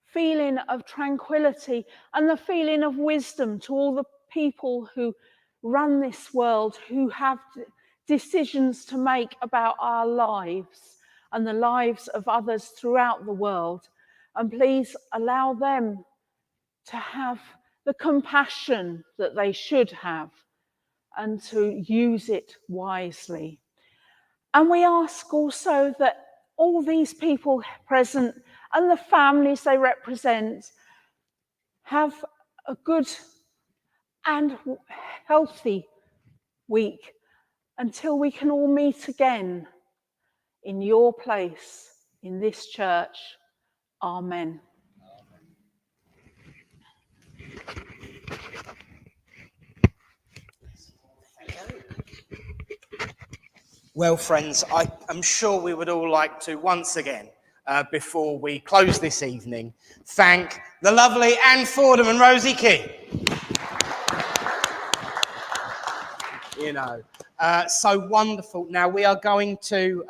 feeling of tranquility and the feeling of wisdom to all the people who run this world, who have decisions to make about our lives and the lives of others throughout the world. And please allow them to have the compassion that they should have and to use it wisely. And we ask also that all these people present and the families they represent have a good and healthy week until we can all meet again in your place, in this church. Amen. Well, friends, I am sure we would all like to once again, before we close this evening, thank the lovely Anne Fordham and Rosie Keen. You know, so wonderful. Now we are going to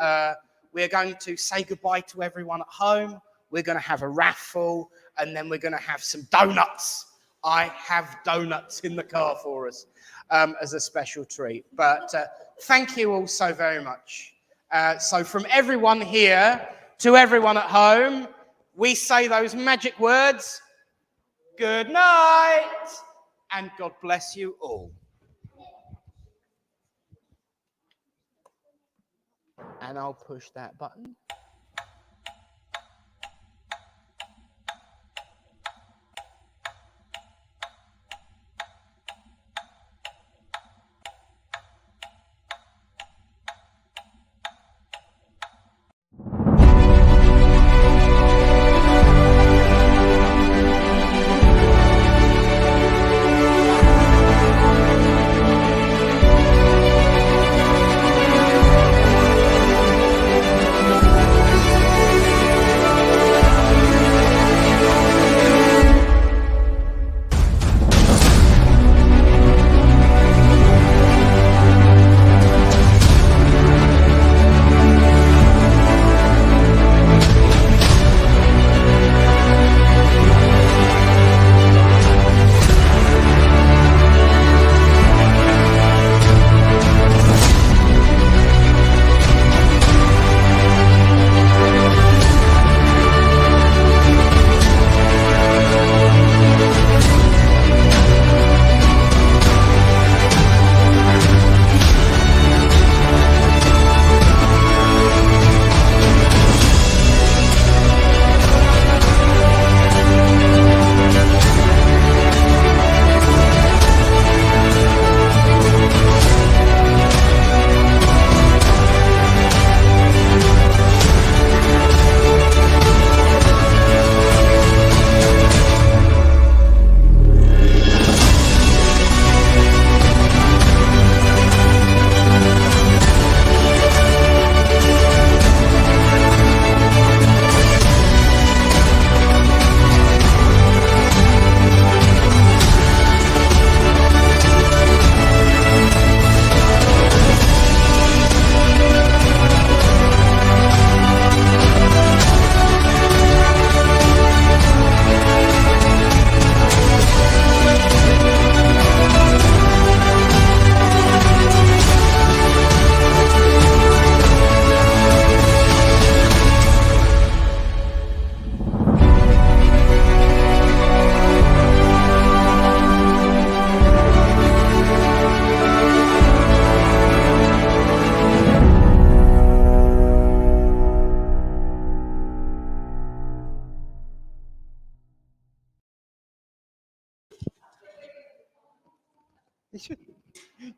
say goodbye to everyone at home. We're going to have a raffle, and then we're going to have some donuts. I have donuts in the car for us as a special treat. But thank you all so very much. So from everyone here to everyone at home, we say those magic words, good night, and God bless you all. And I'll push that button.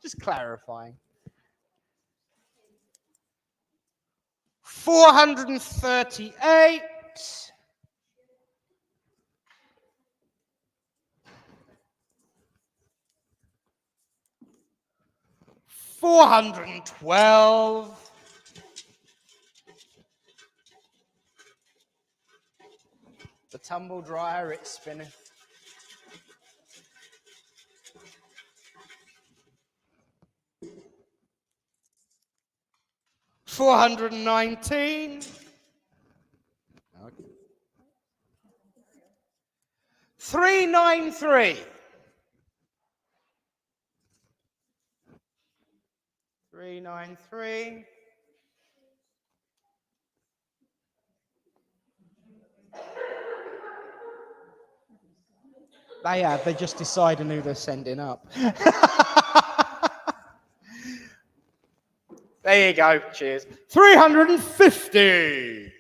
Just clarifying. 438. 412. 'The tumble dryer, it's spinning. 419. Okay. 393. 393. They just decided who they're sending up. There you go. Cheers. 350.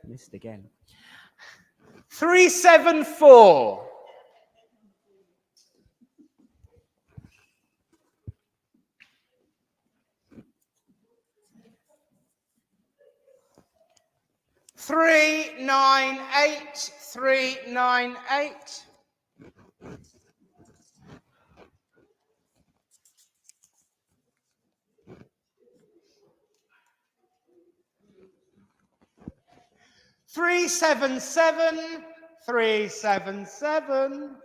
Missed again. 374. 398. 398. 377. 377.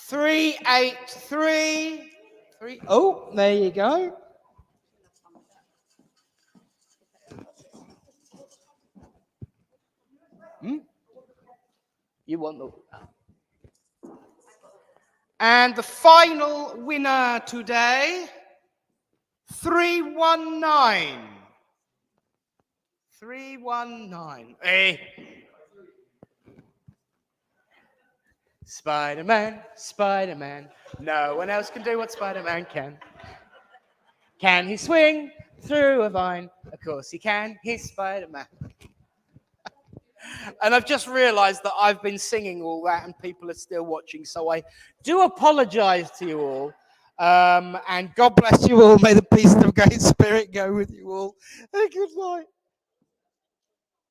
383. Oh, there you go. You want the... And the final winner today, 319. 319. Hey. Spider-Man, Spider-Man. No one else can do what Spider-Man can. Can he swing through a vine? Of course he can. He's Spider-Man. And I've just realized that I've been singing all that and people are still watching. So I do apologize to you all. And God bless you all. May the peace of the Great Spirit go with you all. And good night.